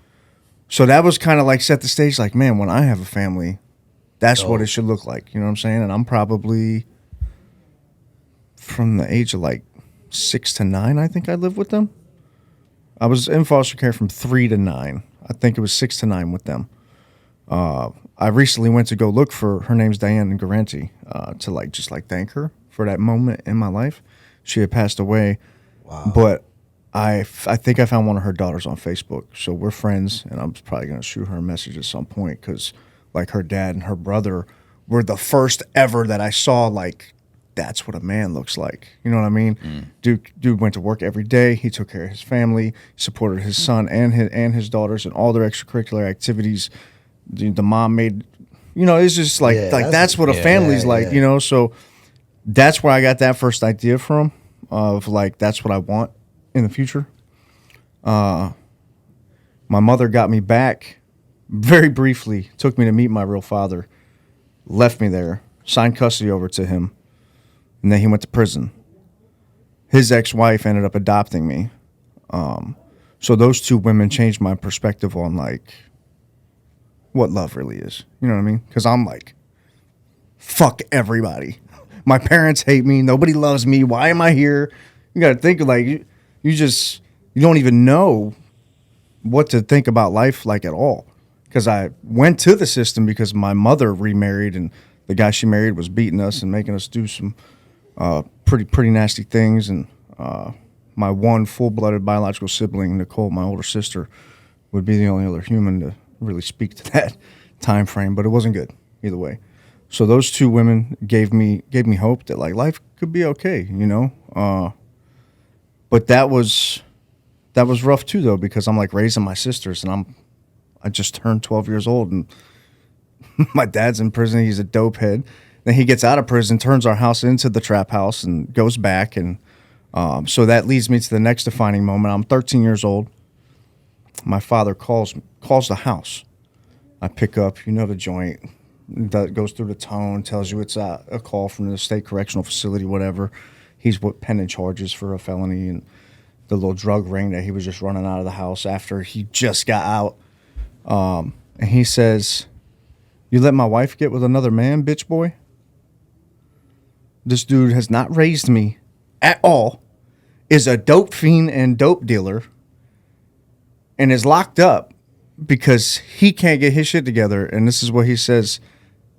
A: so that was kind of like set the stage, like, man, when I have a family, that's what it should look like. You know what I'm saying? And I'm probably from the age of like 6 to 9, I think I lived with them. I was in foster care from 3 to 9. I think it was 6 to 9 with them. I recently went to go look for, her name's Diane Garanti, to just thank her for that moment in my life. She had passed away. Wow. But I think I found one of her daughters on Facebook. So we're friends, and I'm probably going to shoot her a message at some point because like her dad and her brother were the first ever that I saw like, that's what a man looks like. You know what I mean? Dude went to work every day. He took care of his family, supported his son and his daughters and all their extracurricular activities. the mom made, it's just like that's what a family's like, So that's where I got that first idea from, of like that's what I want in the future. My mother got me back very briefly, took me to meet my real father, left me there, signed custody over to him, and then he went to prison. His ex-wife ended up adopting me. So those two women changed my perspective on like what love really is. You know what I mean? Because I'm like, fuck everybody. My parents hate me. Nobody loves me. Why am I here? You got to think of like, you don't even know what to think about life like at all. Because I went to the system because my mother remarried, and the guy she married was beating us and making us do some pretty nasty things. And my one full-blooded biological sibling, Nicole, my older sister, would be the only other human to really speak to that time frame. But it wasn't good either way. So those two women gave me hope that like life could be okay, But that was rough too, though, because I'm like raising my sisters, and I just turned 12 years old, and my dad's in prison. He's a dope head. Then he gets out of prison, turns our house into the trap house, and goes back. And so that leads me to the next defining moment. I'm 13 years old. My father calls the house. I pick up, the joint. That goes through the tone, tells you it's a call from the state correctional facility, whatever. He's pending charges for a felony and the little drug ring that he was just running out of the house after he just got out. And he says, "You let my wife get with another man, bitch boy? This dude has not raised me at all, is a dope fiend and dope dealer, and is locked up because he can't get his shit together." And this is what he says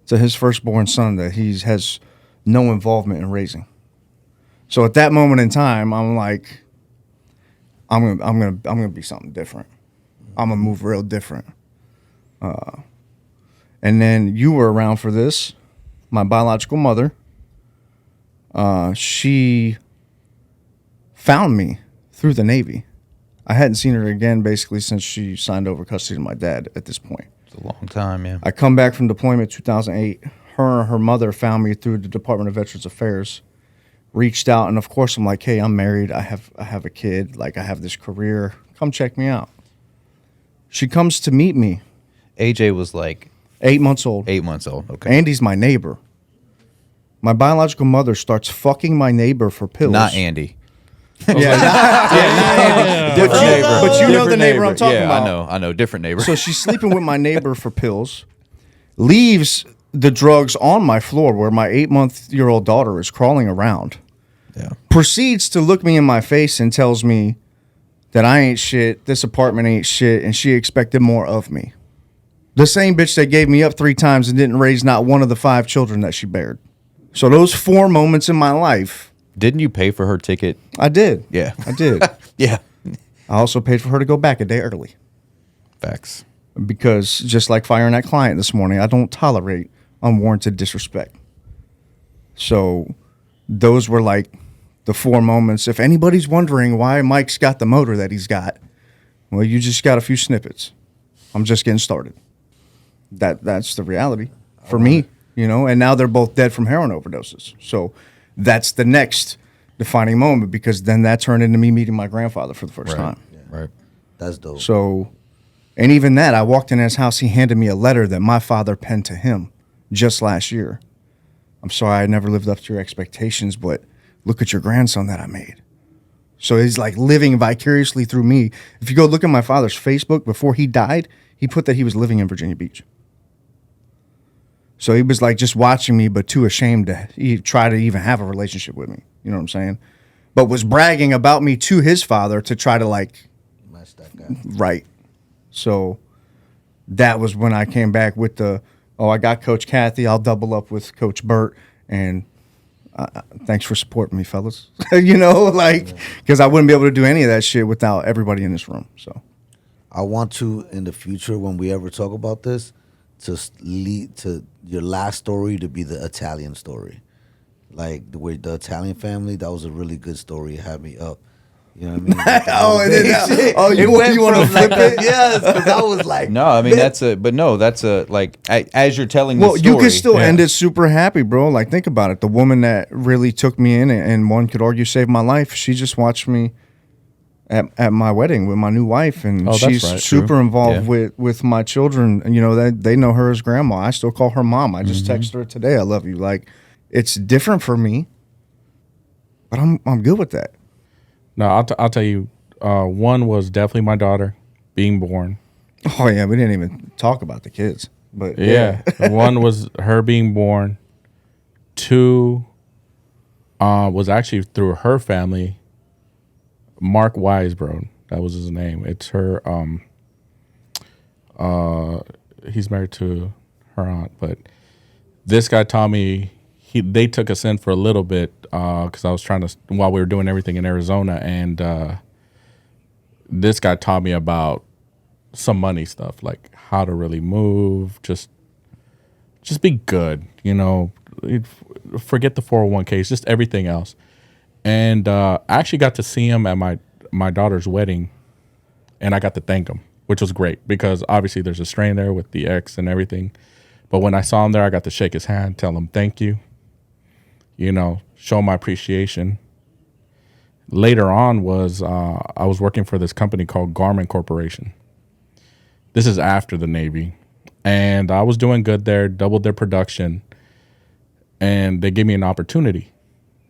A: to his firstborn son that he has no involvement in raising. So at that moment in time, I'm like, I'm gonna be something different. I'm gonna move real different. And then you were around for this. My biological mother, she found me through the Navy. I hadn't seen her again basically since she signed over custody to my dad at this point.
F: It's a long time, yeah.
A: I come back from deployment 2008. Her and her mother found me through the Department of Veterans Affairs. Reached out, and of course I'm like, hey, I'm married. I have a kid. Like, I have this career. Come check me out. She comes to meet me.
F: AJ was like
A: 8 months old.
F: 8 months old. Okay.
A: Andy's my neighbor. My biological mother starts fucking my neighbor for pills.
F: Not Andy.
A: Not Andy. But you know the neighbor I'm talking about.
F: I know. Different neighbor.
A: So she's sleeping with my neighbor for pills. Leaves the drugs on my floor where my 8-month-old daughter is crawling around.
F: Yeah.
A: Proceeds to look me in my face and tells me that I ain't shit, this apartment ain't shit, and she expected more of me. The same bitch that gave me up 3 times and didn't raise not one of the 5 children that she bared. So those 4 moments in my life.
F: Didn't you pay for her ticket?
A: I did.
F: Yeah.
A: I did.
F: Yeah.
A: I also paid for her to go back a day early.
F: Facts.
A: Because just like firing that client this morning, I don't tolerate unwarranted disrespect. So those were like the 4 moments. If anybody's wondering why Mike's got the motor that he's got, well, you just got a few snippets. I'm just getting started. That's the reality for me, and now they're both dead from heroin overdoses. So that's the next defining moment, because then that turned into me meeting my grandfather for the first time.
D: Yeah.
F: Right.
D: That's dope.
A: So, and even that, I walked in his house, he handed me a letter that my father penned to him just last year. "I'm sorry I never lived up to your expectations, but look at your grandson that I made." So he's like living vicariously through me. If you go look at my father's Facebook before he died, he put that he was living in Virginia Beach. So he was like just watching me, but too ashamed to try to even have a relationship with me. You know what I'm saying? But was bragging about me to his father to try to like,
D: Match that guy.
A: right. So that was when I came back with I got Coach Kathy. I'll double up with Coach Burt. And thanks for supporting me, fellas. Because I wouldn't be able to do any of that shit without everybody in this room. So
D: I want to, in the future, when we ever talk about this, to lead to your last story to be the Italian story. Like the Italian family, that was a really good story. It had me up. You know what I mean?
A: Oh, and then you want to flip it?
D: Yes, because I was like,
F: No, I mean that's like as you're telling
A: Well,
F: the story.
A: you could still end it super happy, bro. Like, think about it. The woman that really took me in and one could argue saved my life, she just watched me at my wedding with my new wife, and
E: that's
A: she's
E: right,
A: super
E: true.
A: involved with my children. And, you know, they know her as grandma. I still call her mom. I just text her today, I love you. Like, it's different for me, but I'm good with that.
E: No, I'll tell you. One was definitely my daughter being born.
A: Oh yeah, we didn't even talk about the kids, but
E: Yeah. One was her being born. Two was actually through her family. Mark Weisbrod, that was his name. It's her. He's married to her aunt, but this guy taught me. They took us in for a little bit because I was trying to, while we were doing everything in Arizona, and this guy taught me about some money stuff, like how to really move, just be good, you know, forget the 401ks, just everything else. And I actually got to see him at my daughter's wedding, and I got to thank him, which was great because obviously there's a strain there with the ex and everything. But when I saw him there, I got to shake his hand, tell him thank you, you know, show my appreciation. Later on was I was working for this company called Garmin Corporation. This is after the Navy. And I was doing good there, doubled their production, and they gave me an opportunity.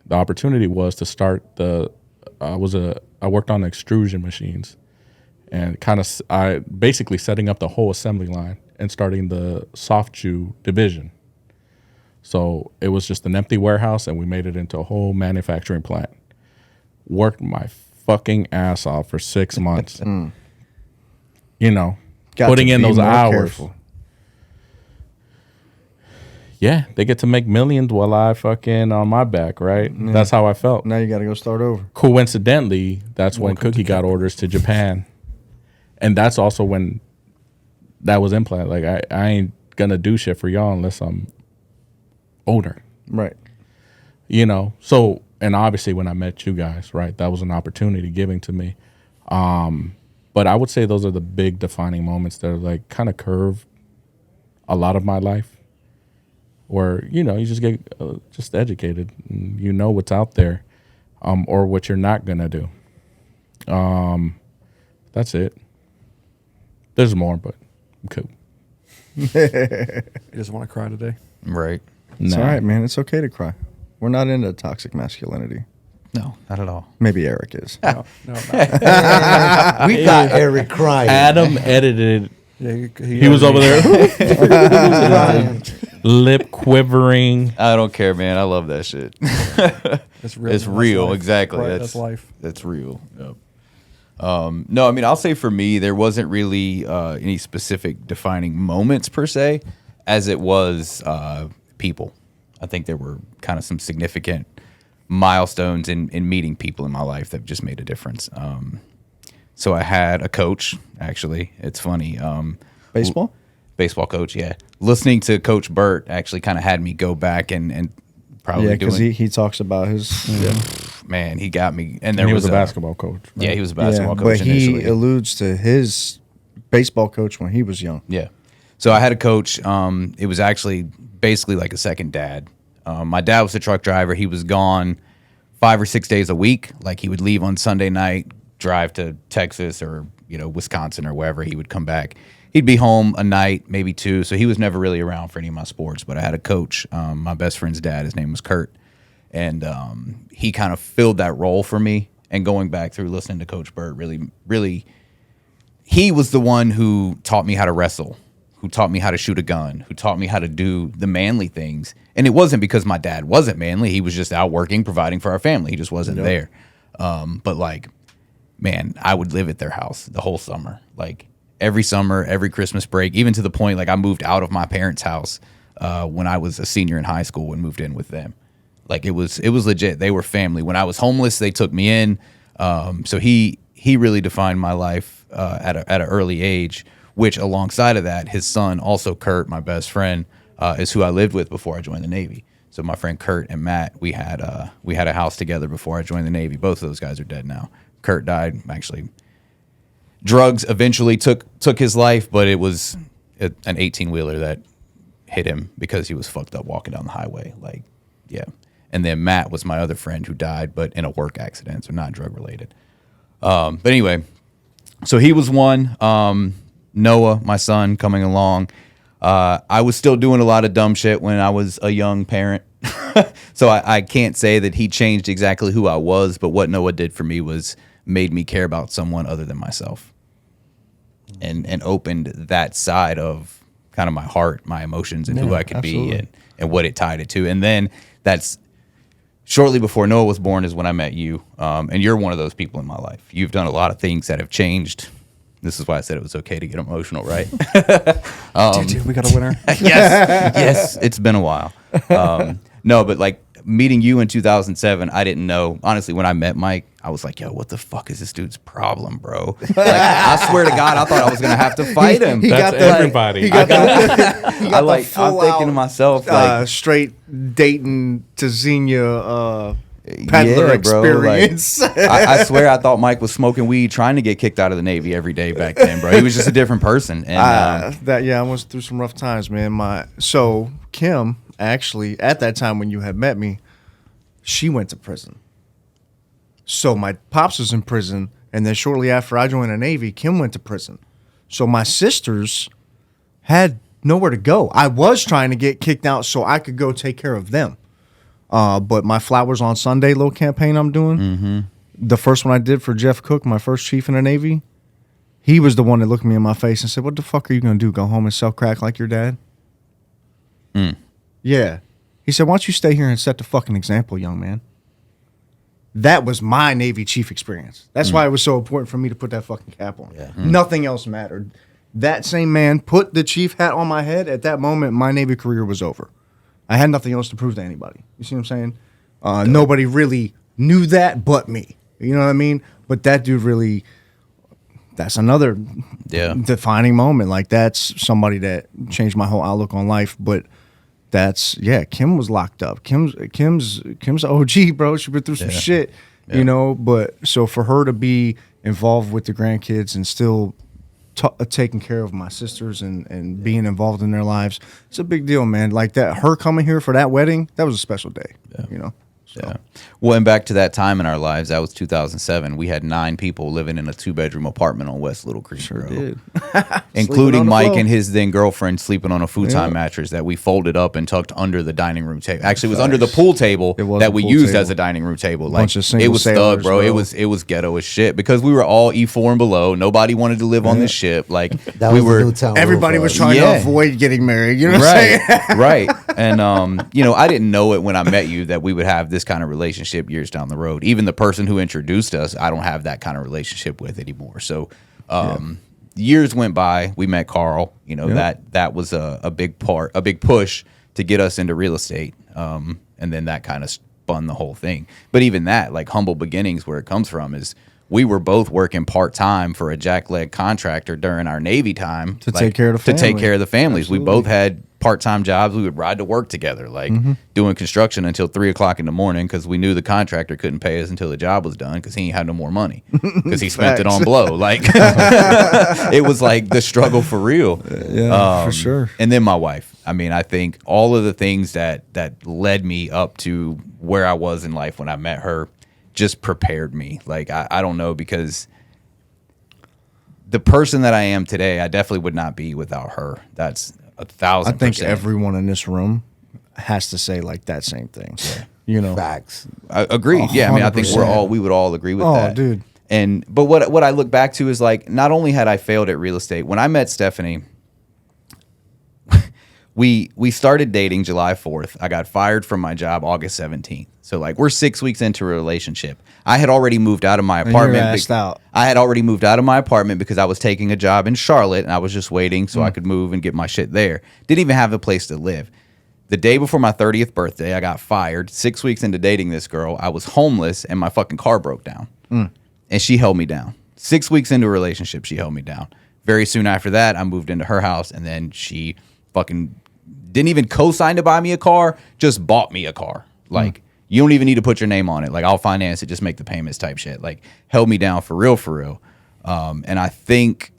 E: The opportunity was to start I worked on extrusion machines and I basically setting up the whole assembly line and starting the soft shoe division. So it was just an empty warehouse and we made it into a whole manufacturing plant. Worked my fucking ass off for 6 months. You know, putting in those hours.
A: Careful.
E: Yeah, they get to make millions while I fucking on my back, right? Yeah. That's how I felt.
A: Now you got to go start over.
E: Coincidentally, that's when Cookie got orders to Japan. And that's also when that was implanted. Like, I ain't going to do shit for y'all unless I'm older.
A: Right.
E: You know, so, and obviously when I met you guys, right, that was an opportunity given to me. But I would say those are the big defining moments that are like kind of curved a lot of my life. Where, you know, you just get just educated and you know what's out there or what you're not going to do. That's it. There's more, but I'm cool.
B: You just want to cry today?
F: Right.
A: It's all right, man. It's okay to cry. We're not into toxic masculinity.
F: No, not at all.
A: Maybe Eric is.
B: No.
D: we got Eric crying.
E: Adam edited.
B: Yeah,
E: he was over there. Lip quivering.
F: I don't care, man. I love that shit.
B: It's real.
F: It's real,
B: life.
F: exactly.
B: Right, that's life.
F: That's real. Yep. No, I mean, I'll say for me, there wasn't really any specific defining moments per se, as it was people. I think there were kind of some significant milestones in meeting people in my life that just made a difference. So I had a coach, actually. It's funny.
A: Baseball?
F: Baseball coach, yeah. Listening to Coach Burt actually kind of had me go back and probably
A: because he talks about his...
F: Man, he got me. And
E: he was a basketball coach. Right?
F: Yeah, he was a basketball coach
A: but
F: initially.
A: He alludes to his baseball coach when he was young.
F: Yeah. So I had a coach. It was actually basically like a second dad. My dad was a truck driver. He was gone 5 or 6 days a week. Like he would leave on Sunday night, drive to Texas or, you know, Wisconsin or wherever. He would come back. He'd be home a night, maybe two. So he was never really around for any of my sports. But I had a coach, my best friend's dad. His name was Kurt. And he kind of filled that role for me. And going back through listening to Coach Burt, really, he was the one who taught me how to wrestle, who taught me how to shoot a gun, who taught me how to do the manly things. And it wasn't because my dad wasn't manly. He was just out working, providing for our family. He just wasn't there. But like, man, I would live at their house the whole summer. Like every summer, every Christmas break, even to the point like I moved out of my parents' house when I was a senior in high school and moved in with them. Like it was legit. They were family. When I was homeless, they took me in. So he really defined my life at an early age. Which alongside of that, his son, also Kurt, my best friend, is who I lived with before I joined the Navy. So my friend Kurt and Matt, we had a house together before I joined the Navy. Both of those guys are dead now. Kurt died. Actually, drugs eventually took his life, but it was an 18-wheeler that hit him because he was fucked up walking down the highway. Like, yeah. And then Matt was my other friend who died, but in a work accident, so not drug related. But anyway, so he was one. Noah, my son, coming along. I was still doing a lot of dumb shit when I was a young parent. So I can't say that he changed exactly who I was, but what Noah did for me was made me care about someone other than myself. And opened that side of kind of my heart, my emotions, and who I could be and what it tied it to. And then that's shortly before Noah was born is when I met you. And you're one of those people in my life. You've done a lot of things that have changed. This is why I said it was okay to get emotional, right?
B: Dude, we got a winner.
F: Yes, it's been a while. No, but like meeting you in 2007, I didn't know. Honestly, when I met Mike, I was like, yo, what the fuck is this dude's problem, bro? Like, I swear to God, I thought I was going to have to fight him.
E: That's everybody.
F: I'm thinking to myself, like,
A: straight Dayton to Xenia peddler
F: yeah, bro,
A: experience.
F: Like, I swear I thought Mike was smoking weed trying to get kicked out of the Navy every day back then, bro. He was just a different person. And
A: I went through some rough times, man. So Kim, actually, at that time when you had met me, she went to prison. So my pops was in prison, and then shortly after I joined the Navy, Kim went to prison. So my sisters had nowhere to go. I was trying to get kicked out so I could go take care of them. But my Flowers on Sunday little campaign I'm doing, the first one I did for Jeff Cook, my first chief in the Navy, he was the one that looked me in my face and said, what the fuck are you going to do, go home and sell crack like your dad? Yeah. He said, why don't you stay here and set the fucking example, young man? That was my Navy chief experience. That's why it was so important for me to put that fucking cap on. Yeah. Nothing else mattered. That same man put the chief hat on my head. At that moment, my Navy career was over. I had nothing else to prove to anybody. You see what I'm saying? Nobody really knew that but me. You know what I mean? But that dude really, that's another defining moment. Like, that's somebody that changed my whole outlook on life. But that's, Kim was locked up. Kim's OG, bro. She been through some shit, you know. But so for her to be involved with the grandkids and still taking care of my sisters and being involved in their lives, it's a big deal, man. Like that, her coming here for that wedding, that was a special day, you know. So.
F: Yeah. Well, and back to that time in our lives, that was 2007. We had 9 people living in a 2-bedroom apartment on West Little Creek,
A: sure
F: bro.
A: Did.
F: Including Mike and his then girlfriend sleeping on a futon mattress that we folded up and tucked under the dining room table. Actually, it was under the pool table that we used as a dining room table. Like, it was thug, bro. It was ghetto as shit because we were all E4 and below. Nobody wanted to live on this ship. Like,
D: that was the new town.
A: Everybody was trying to avoid getting married. You know what I'm saying?
F: Right. And you know, I didn't know it when I met you that we would have this kind of relationship years down the road. Even the person who introduced us, I don't have that kind of relationship with anymore. So years went by. We met Carl. You know, that was a big push to get us into real estate. And then that kind of spun the whole thing. But even that, like, humble beginnings, where it comes from is we were both working part-time for a jackleg contractor during our Navy time
A: to take care of the family.
F: To take care of the families.
A: Absolutely.
F: We both had part-time jobs. We would ride to work together, like doing construction until 3 o'clock in the morning because we knew the contractor couldn't pay us until the job was done because he ain't had no more money because he spent it on blow. Like, it was like the struggle for real.
A: For sure.
F: And then my wife. I mean, I think all of the things that led me up to where I was in life when I met her just prepared me. Like, I don't know, because the person that I am today, I definitely would not be without her. That's 1,000%.
A: I think everyone in this room has to say like that same thing. You know,
D: Facts.
F: I agree. Yeah, I mean, I think
A: 100%.
F: we would all agree with that.
A: Oh, dude.
F: But what I look back to is, like, not only had I failed at real estate, when I met Stephanie, we started dating July 4th. I got fired from my job August 17th. So, like, we're 6 weeks into a relationship. I had already moved out of my apartment. I had already moved out of my apartment because I was taking a job in Charlotte, and I was just waiting so I could move and get my shit there. Didn't even have a place to live. The day before my 30th birthday, I got fired. 6 weeks into dating this girl, I was homeless, and my fucking car broke down. And she held me down. 6 weeks into a relationship, she held me down. Very soon after that, I moved into her house, and then she fucking didn't even co-sign to buy me a car, just bought me a car. Like, You don't even need to put your name on it. Like, I'll finance it, just make the payments type shit. Like, held me down for real. And I think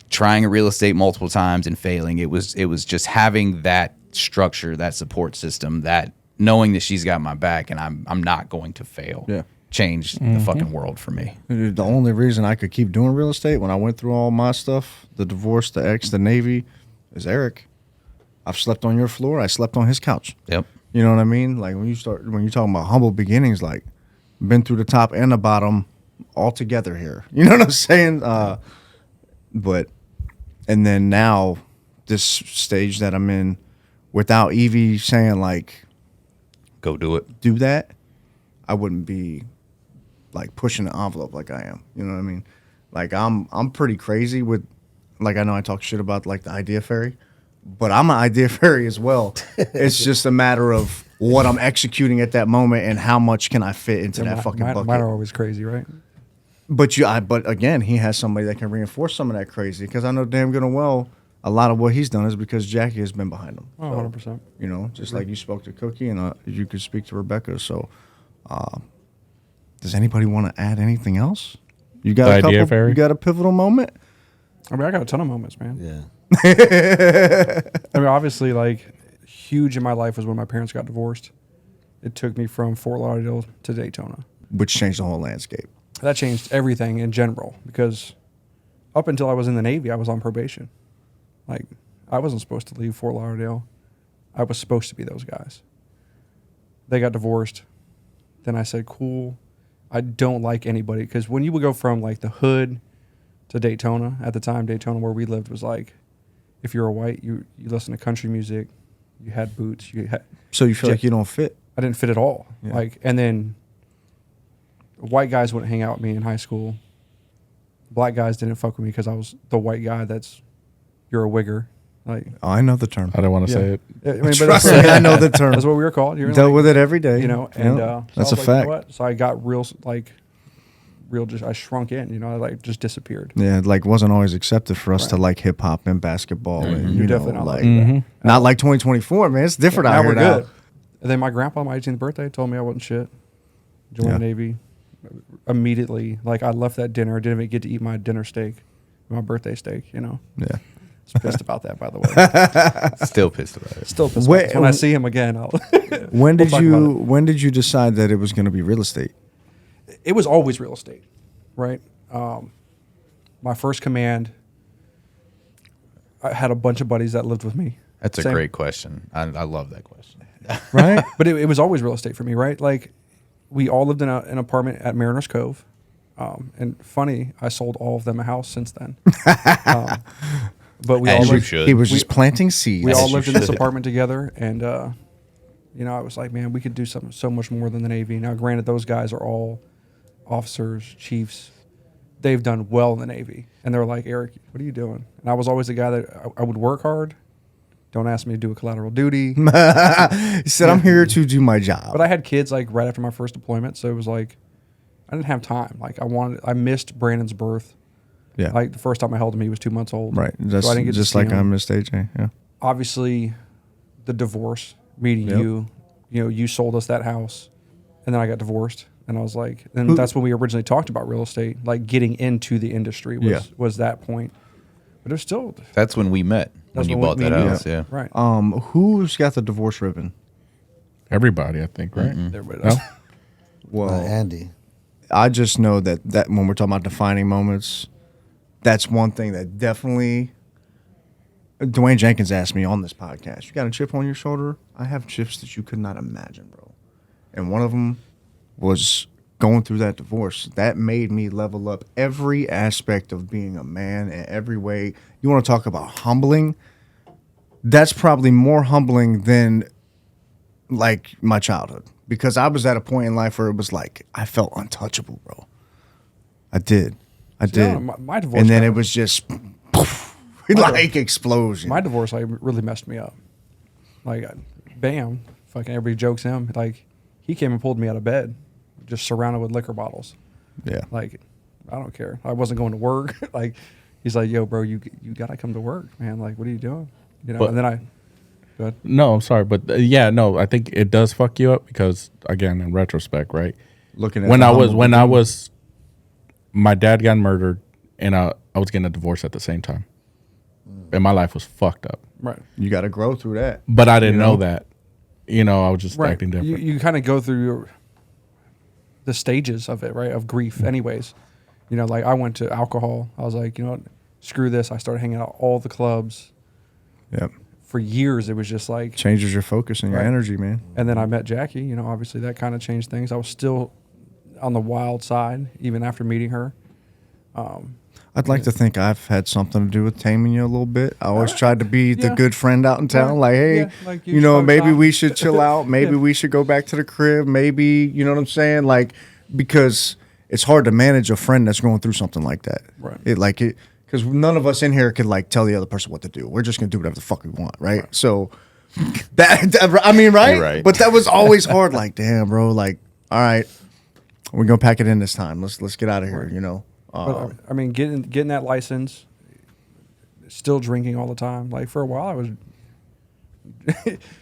F: trying real estate multiple times and failing, it was just having that structure, that support system, that knowing that she's got my back and I'm not going to fail.
A: Yeah.
F: Changed the fucking world for me.
A: The only reason I could keep doing real estate when I went through all my stuff, the divorce, the ex, the Navy, is Eric. I've slept on your floor. I slept on his couch.
F: Yep.
A: You know what I mean? Like when you're talking about humble beginnings, like been through the top and the bottom all together here. You know what I'm saying? And then now this stage that I'm in, without Evie saying like,
F: go do it.
A: Do that, I wouldn't be like pushing the envelope like I am. You know what I mean? Like I'm pretty crazy with, like, I know I talk shit about like the idea fairy, but I'm an idea fairy as well. It's just a matter of what I'm executing at that moment and how much can I fit into that fucking bucket.
B: Mine are always crazy, right?
A: But again, he has somebody that can reinforce some of that crazy, because I know damn good and well a lot of what he's done is because Jackie has been behind him.
B: Oh, 100%.
A: You know, just like you spoke to Cookie and you could speak to Rebecca. So, does anybody want to add anything else? You got a couple? Fairy? You got a pivotal moment?
B: I mean, I got a ton of moments, man.
D: Yeah.
B: I mean, obviously, like, huge in my life was when my parents got divorced. It took me from Fort Lauderdale to Daytona.
A: Which changed the whole landscape.
B: That changed everything in general, because up until I was in the Navy, I was on probation. Like, I wasn't supposed to leave Fort Lauderdale. I was supposed to be those guys. They got divorced. Then I said, cool. I don't like anybody. Because when you would go from, like, the hood to Daytona, at the time, Daytona where we lived was like, if you're a white, you listen to country music, you had boots.
A: So you feel like you don't fit?
B: I didn't fit at all.
A: Yeah.
B: Like, and then white guys wouldn't hang out with me in high school. Black guys didn't fuck with me because I was the white guy that's, you're a wigger. Like,
A: oh, I know the term.
E: I don't want to say it.
B: I mean, but
A: Trust me, I know the term.
B: That's what we were called. You're
A: Dealt
B: like,
A: with it every day.
B: You know, and
A: yeah,
B: so
A: that's
B: I
A: a
B: was like,
A: fact.
B: You know what? So I got I shrunk in. You know, I like just disappeared.
A: Yeah, it like wasn't always accepted for us to like hip hop and basketball.
F: Mm-hmm.
A: And,
B: You're
A: know,
B: definitely not
A: like
B: that.
A: not like 2024, man. It's different out
B: Now
A: here
B: we're
A: now.
B: good. And then my grandpa on my 18th birthday told me I wasn't shit. Joined the Navy immediately. Like, I left that dinner. I didn't even get to eat my dinner steak, my birthday steak. You know.
A: Yeah.
B: Pissed about that, by the way.
F: Still pissed about it.
B: Still pissed about it. When I see him again,
A: When did
B: talk about it.
A: when did you decide that it was going to be real estate?
B: It was always real estate, right? My first command, I had a bunch of buddies that lived with me.
F: That's a
B: Same.
F: great question. I love that question.
A: Right?
B: But it was always real estate for me, right? Like, we all lived in an apartment at Mariners Cove. And funny, I sold all of them a house since then. But we
F: As
B: all
F: you
B: lived,
F: should.
A: He was just planting seeds.
B: we all
F: you
B: lived in this
F: should.
B: apartment together, and you know, I was like, man, we could do something so much more than the Navy. Now, granted, those guys are all officers, chiefs. They've done well in the Navy, and they're like, Eric, what are you doing? And I was always the guy that I would work hard. Don't ask me to do a collateral duty.
A: He said, I'm here to do my job.
B: But I had kids like right after my first deployment, so it was like I didn't have time. Like, I missed Brandon's birth.
A: Yeah.
B: Like, the first time I held him, he was 2 months old.
A: Right. That's
B: So I didn't get to
A: just
B: see
A: like
B: him.
A: I missed AJ. Yeah.
B: Obviously, the divorce, meeting
A: Yep.
B: you know, you sold us that house, and then I got divorced, and I was like, and that's when we originally talked about real estate, like getting into the industry was that point. But it was still
F: That's when we met.
B: That's
F: When you
B: when
F: bought
B: we
F: that
B: met.
F: house, yeah.
B: right.
A: Who's got the divorce ribbon?
E: Everybody, I think, right?
B: Everybody
E: No?
B: does.
A: Well,
D: Andy.
A: I just know that when we're talking about defining moments, that's one thing that definitely. Dwayne Jenkins asked me on this podcast, you got a chip on your shoulder? I have chips that you could not imagine, bro. And one of them was going through that divorce. That made me level up every aspect of being a man in every way. You want to talk about humbling? That's probably more humbling than like my childhood, because I was at a point in life where it was like I felt untouchable, bro. I did.
B: Yeah, my divorce.
A: And then it
B: kinda-
A: was just like explosion.
B: my divorce like really messed me up. Like, bam, fucking everybody jokes him. Like, he came and pulled me out of bed, just surrounded with liquor bottles.
A: Yeah.
B: Like, I don't care. I wasn't going to work. Like, he's like, yo, bro, you gotta come to work, man. Like, what are you doing? You know.
F: But-
B: and then Good.
E: No, I'm sorry, but yeah, no, I think it does fuck you up because, again, in retrospect, right?
A: Looking at
E: When
A: the
E: I was
A: humble
E: when I
A: beginning.
E: was, my dad got murdered, and I was getting a divorce at the same time, and my life was fucked up.
B: Right.
A: You got to grow through that.
E: But I didn't
A: You
E: know
A: know?
E: that. You know, I was just
B: Right.
E: acting different.
B: You kind of go through the stages of it, right? Of grief, anyways. You know, like I went to alcohol. I was like, you know what? Screw this. I started hanging out all the clubs.
A: Yep.
B: For years, it was just like,
A: Changes your focus and your
B: Right.
A: energy, man.
B: and then I met Jackie. You know, obviously that kind of changed things. I was still on the wild side even after meeting her.
A: I'd like to think I've had something to do with taming you a little bit. I always tried to be the
B: Yeah.
A: good friend out in town.
B: Right.
A: Like, hey,
B: Yeah, like you
A: you know,
B: should
A: maybe
B: probably
A: we
B: stop.
A: should chill out. Maybe
B: Yeah.
A: we should go back to the crib. Maybe, you know what I'm saying? Like, because it's hard to manage a friend that's going through something like that.
B: Right.
A: Because none of us in here could like tell the other person what to do. We're just gonna do whatever the fuck we want, right? So I mean, right?
F: You're right.
A: But that was always hard. Like, damn, bro. Like, all right, we're gonna pack it in this time. Let's get out of here. You know.
B: But I mean, getting that license, still drinking all the time. Like for a while, I was,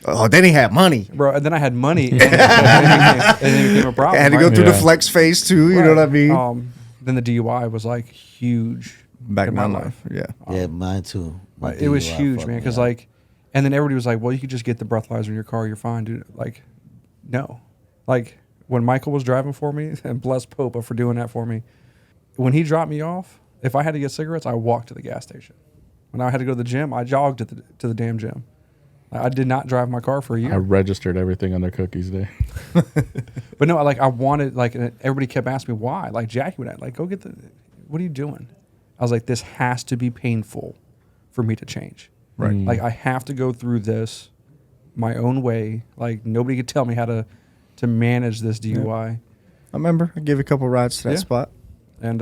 A: Oh, then he had money.
B: bro. And then I had money, and it became a problem.
A: I had to go
B: right?
A: through the
E: Yeah.
A: flex phase too. You know what I mean?
B: Then the DUI was like huge
A: Back
B: in
A: in my life. Yeah.
D: Yeah, mine too. My
B: It was
D: DUI
B: huge,
D: fucked
B: man.
D: me
B: Because
D: up.
B: like, and then everybody was like, "Well, you could just get the breathalyzer in your car. You're fine, dude." Like, no. Like when Michael was driving for me, and bless Popa for doing that for me. When he dropped me off, if I had to get cigarettes, I walked to the gas station. When I had to go to the gym, I jogged to the damn gym. I did not drive my car for a year.
E: I registered everything on their cookies day.
B: But no, like I wanted, like and everybody kept asking me why. Like Jackie would like, go get the. What are you doing? I was like, this has to be painful for me to change.
A: Right.
B: Like I have to go through this my own way. Like nobody could tell me how to manage this DUI,
A: I remember I gave you a couple rides to that
B: Yeah.
A: spot.
B: and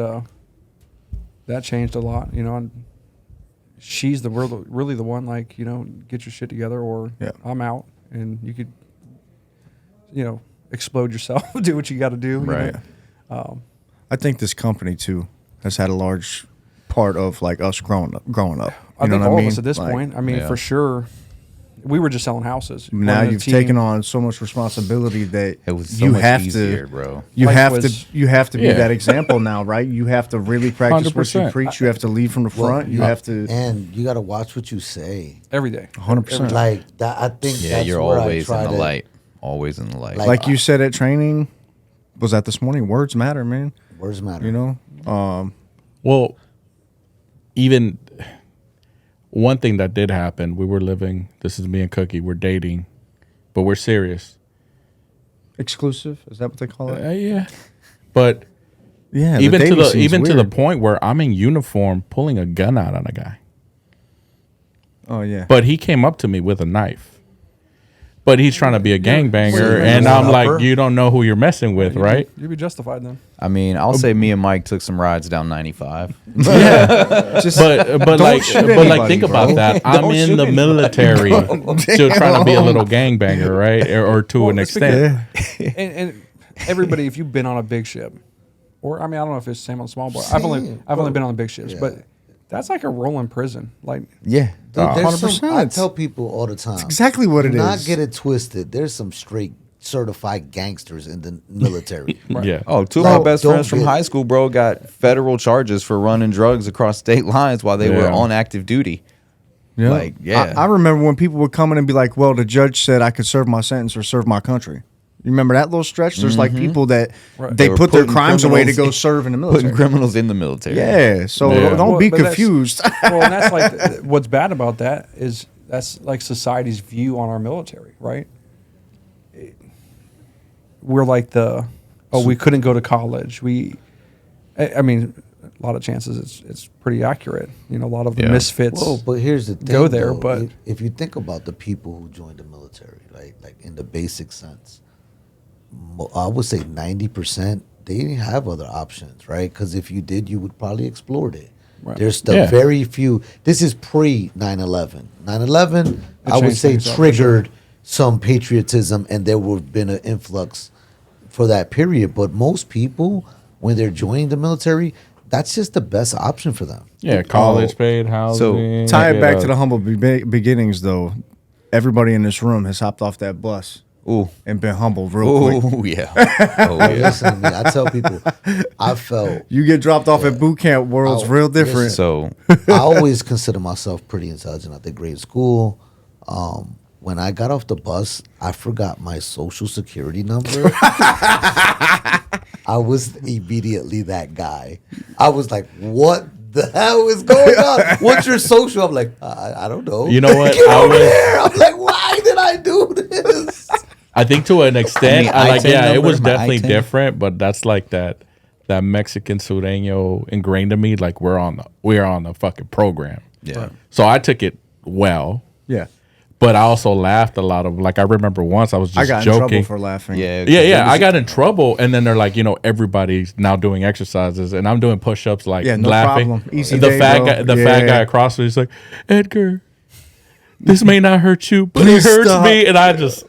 B: that changed a lot. You know, and she's really the one. Like, you know, get your shit together, or
A: Yeah.
B: I'm out, and you could, you know, explode yourself, do what you got to do. you
F: Right.
B: know?
A: I think this company too has had a large part of like us growing up.
B: I
A: You know
B: think
A: what
B: all
A: I mean?
B: of us at this
A: Like,
B: point. I mean,
F: Yeah.
B: for sure, we were just selling houses.
A: Now
B: One of the
A: you've
B: team-
A: taken on so much responsibility that
F: It was so
A: you
F: much
A: have
F: easier,
A: to,
F: bro.
A: You
B: Life
A: have
B: was-
A: to. You have to be
E: Yeah.
A: that example now, right? You have to really practice what you
E: 100%.
A: preach. You have to lead from the
D: Well,
A: front. You have to.
D: and you got to watch what you say.
B: every day.
A: 100%.
D: Like that, I think.
F: Yeah,
D: that's
F: you're
D: where
F: always
D: I try
F: in the
D: to,
F: light. Always in the light.
D: Like-
A: Like you said at training, was that this morning? Words matter, man.
D: Words matter.
A: You know.
E: Well, even one thing that did happen, we were living, this is me and Cookie, we're dating, but we're serious.
A: Exclusive. Is that what they call it?
E: Yeah. But
A: Yeah.
E: even to
A: dating
E: the
A: scene's
E: even to the
A: weird.
E: point where I'm in uniform pulling a gun out on a guy.
A: Oh yeah.
E: But he came up to me with a knife. But he's trying to be a gangbanger,
D: Wait,
E: and
D: was it
E: I'm
D: an
E: like,
D: upper?
E: you don't know who you're messing with, right?
B: You'd be justified then.
F: I mean, I'll say me and Mike took some rides down 95.
A: Just
E: But like
A: shoot
E: but
A: anybody,
E: like think
A: bro.
E: about that. I'm in the military, still trying to be a little gangbanger, right? Or to an
B: it's
E: extent.
B: And everybody, if you've been on a big ship, or I mean, I don't know if it's the same on small boat. I've only been on the big ships,
D: Yeah.
B: but that's like a rolling prison. Like,
F: Yeah.
D: Dude, there's some,
A: 100%.
D: I tell people all the time.
A: exactly what
D: do
A: it
D: not
A: is.
D: get it twisted. There's some straight certified gangsters in the military.
E: Yeah.
F: Oh, two of
D: Like,
F: my best
D: don't
F: friends from
D: get-
F: high school, bro, got federal charges for running drugs across state lines while they were
E: Yeah.
F: on active duty.
A: Yeah.
F: Like, yeah.
A: I remember when people would come in and be like, well, the judge said I could serve my sentence or serve my country. You remember that little stretch? There's like people that
B: Right.
A: they
F: were
A: put their
F: putting
A: crimes away to
F: criminals-
A: go serve in the
F: Putting
A: military.
F: criminals in the military.
A: Yeah, so
E: Yeah.
A: don't
B: Well,
A: be
B: but that's-
A: confused.
B: well, and that's like what's bad about that is that's like society's view on our military, right? We're like we couldn't go to college. I mean, a lot of chances it's pretty accurate. You know, a lot of the
F: Yeah.
B: misfits.
D: Well, but here's the thing.
B: Go there,
D: though.
B: but-
D: if you think about the people who joined the military, right, like in the basic sense, I would say 90% they didn't have other options, right? Because if you did, you would probably explored it.
B: Right.
D: There's the
E: Yeah.
D: very few. This is pre 9/11. 9/11, I would
B: changed
D: say,
B: things up, for
D: triggered some patriotism, and there would have been an influx for that period. But most people, when they're joining the military, that's just the best option for them.
E: Yeah, college paid housing.
A: Tie it
E: get
A: back
E: a-
A: to the humble beginnings, though. everybody in this room has hopped off that bus
F: Ooh.
A: and been humbled real quick.
F: Oh yeah. Oh yeah.
D: Listen to me. I tell people, I felt.
A: You get dropped off at boot camp, world's
D: Oh,
A: real different.
D: listen.
F: So
D: I always consider myself pretty intelligent. I did great in school. When I got off the bus, I forgot my social security number. I was immediately that guy. I was like, what the hell is going on? What's your social? I'm like, I don't know.
E: You know what?
D: Get over here. I'm like, why did I do this?
E: I think to an extent,
F: I mean, ITIN
E: it was
F: number, my
E: definitely
F: ITIN.
E: different, but that's like that Mexican Sureño ingrained in me. Like we're on the fucking program.
F: yeah.
E: So I took it well,
A: Yeah.
E: but I also laughed a lot of. Like I remember once I was just
A: I got in
E: joking.
A: trouble for laughing.
F: Yeah.
E: Yeah. I got in trouble, and then they're like, everybody's now doing exercises, and I'm doing push-ups, like
A: Yeah, no
E: laughing.
A: problem. Easy
E: the
A: day,
E: fat
A: bro.
E: guy, the
A: Yeah.
E: fat guy across me, he's like, Edgar, this may not hurt you, but it
A: Please
E: hurts
A: stop.
E: me, and I just,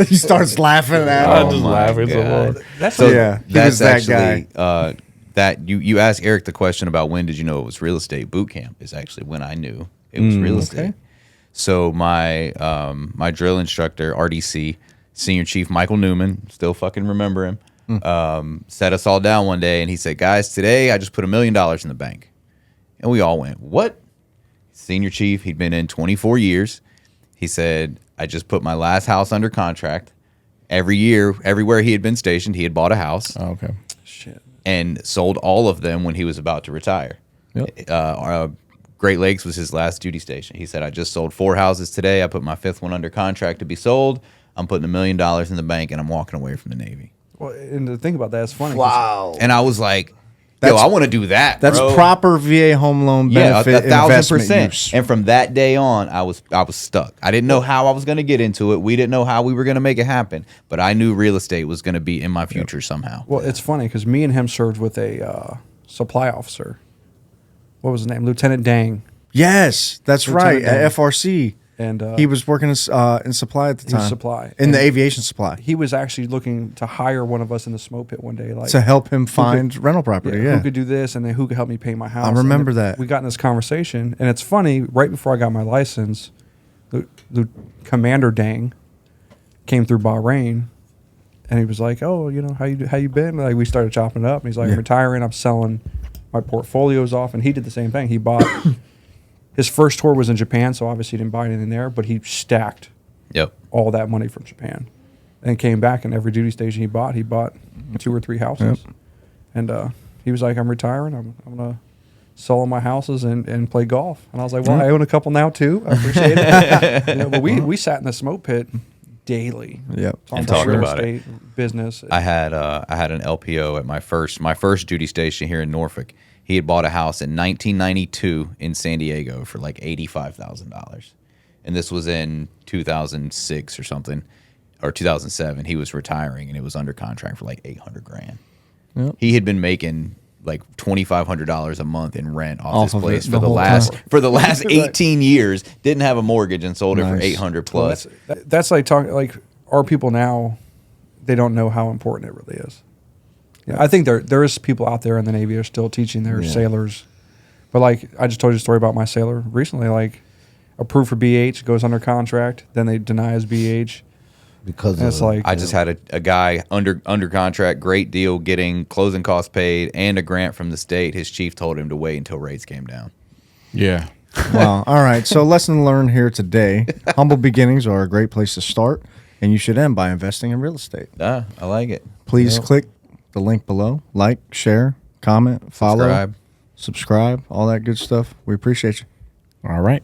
A: He starts laughing at
E: I
A: him.
E: just
F: my
E: laughing so
F: God.
E: hard.
B: That's
F: So
A: Yeah, he
F: that's
A: was that
F: actually that you asked Eric the question about when did you know it was real estate. Boot camp is actually when I knew it was real estate. So my my drill instructor, RDC, Senior Chief Michael Newman, still fucking remember him, sat us all down one day and he said, guys, today I just put $1 million in the bank. And we all went, what? Senior Chief, he'd been in 24 years. He said, I just put my last house under contract. Every year, everywhere he had been stationed, he had bought a house
E: Oh, okay.
B: shit.
F: and sold all of them when he was about to retire. Great Lakes was his last duty station. He said, I just sold 4 houses today. I put my 5th one under contract to be sold. I'm putting $1 million in the bank and I'm walking away from the Navy.
B: Well, and to think about that, it's funny. 'cause
D: Wow.
F: And I was like, yo,
A: That's-
F: I want to do that.
A: That's
F: bro.
A: proper VA home loan
F: Yeah,
A: benefit
F: 1,000%.
A: investment use.
F: And from that day on, I was stuck. I didn't know how I was going to get into it. We didn't know how we were going to make it happen. But I knew real estate was going to be in my future somehow.
B: Well, it's funny because me and him served with a supply officer. What was his name? Lieutenant Dang.
A: Yes, that's
B: Lieutenant
A: right. At
B: Dan.
A: FRC,
B: And
A: he was working in supply at the
B: He
A: time.
B: was supply.
A: in the
B: And
A: aviation supply
B: he was actually looking to hire one of us in the smoke pit one day. Like
A: to help him find rental property. Yeah,
B: who could do this, and then who could help me pay my house.
A: remember
B: And
A: that.
B: We got in this conversation, and it's funny. Right before I got my license, the Commander Dang came through Bahrain, and he was like, "Oh, how you been?" Like we started chopping it up. And he's like,
A: Yeah.
B: "I'm retiring. I'm selling my portfolios off," and he did the same thing. He bought. His first tour was in Japan, so obviously he didn't buy anything there, but he stacked
F: Yep.
B: all that money from Japan, and came back. And every duty station he bought 2 or 3 houses. And he was like, "I'm retiring. I'm gonna sell all my houses and play golf." And I was like, "Well, I own a couple now too. I appreciate it." But we sat in the smoke pit daily,
A: Yep.
F: And talked
B: real
F: about it.
B: estate, business.
F: I had an LPO at my first duty station here in Norfolk. He had bought a house in 1992 in San Diego for like $85,000, and this was in 2006 or something, or 2007. He was retiring, and it was under contract for like $800,000.
A: Yep.
F: He had been making like $2,500 a month in rent off
A: Off
F: this
A: of
F: place
A: it
F: for
A: the whole
F: the last 18 years. Didn't have a mortgage and sold it for
A: Nice.
F: 800
B: Well,
F: plus.
B: that's like talking like our people now. They don't know how important it really is. Yeah, I think there is people out there in the Navy who are still teaching their sailors. But like I just told you a story about my sailor recently. Like approved for BH, goes under contract, then they deny his BH.
D: Because
B: And it's like
F: I just had a guy under contract, great deal, getting closing costs paid and a grant from the state. His chief told him to wait until rates came down.
E: Yeah.
A: Wow. All right. So lesson learned here today. Humble beginnings are a great place to start, and you should end by investing in real estate.
F: I like it.
A: Please click the link below. Like, share, comment, follow,
F: Subscribe.
A: subscribe, all that good stuff. We appreciate you.
E: All right.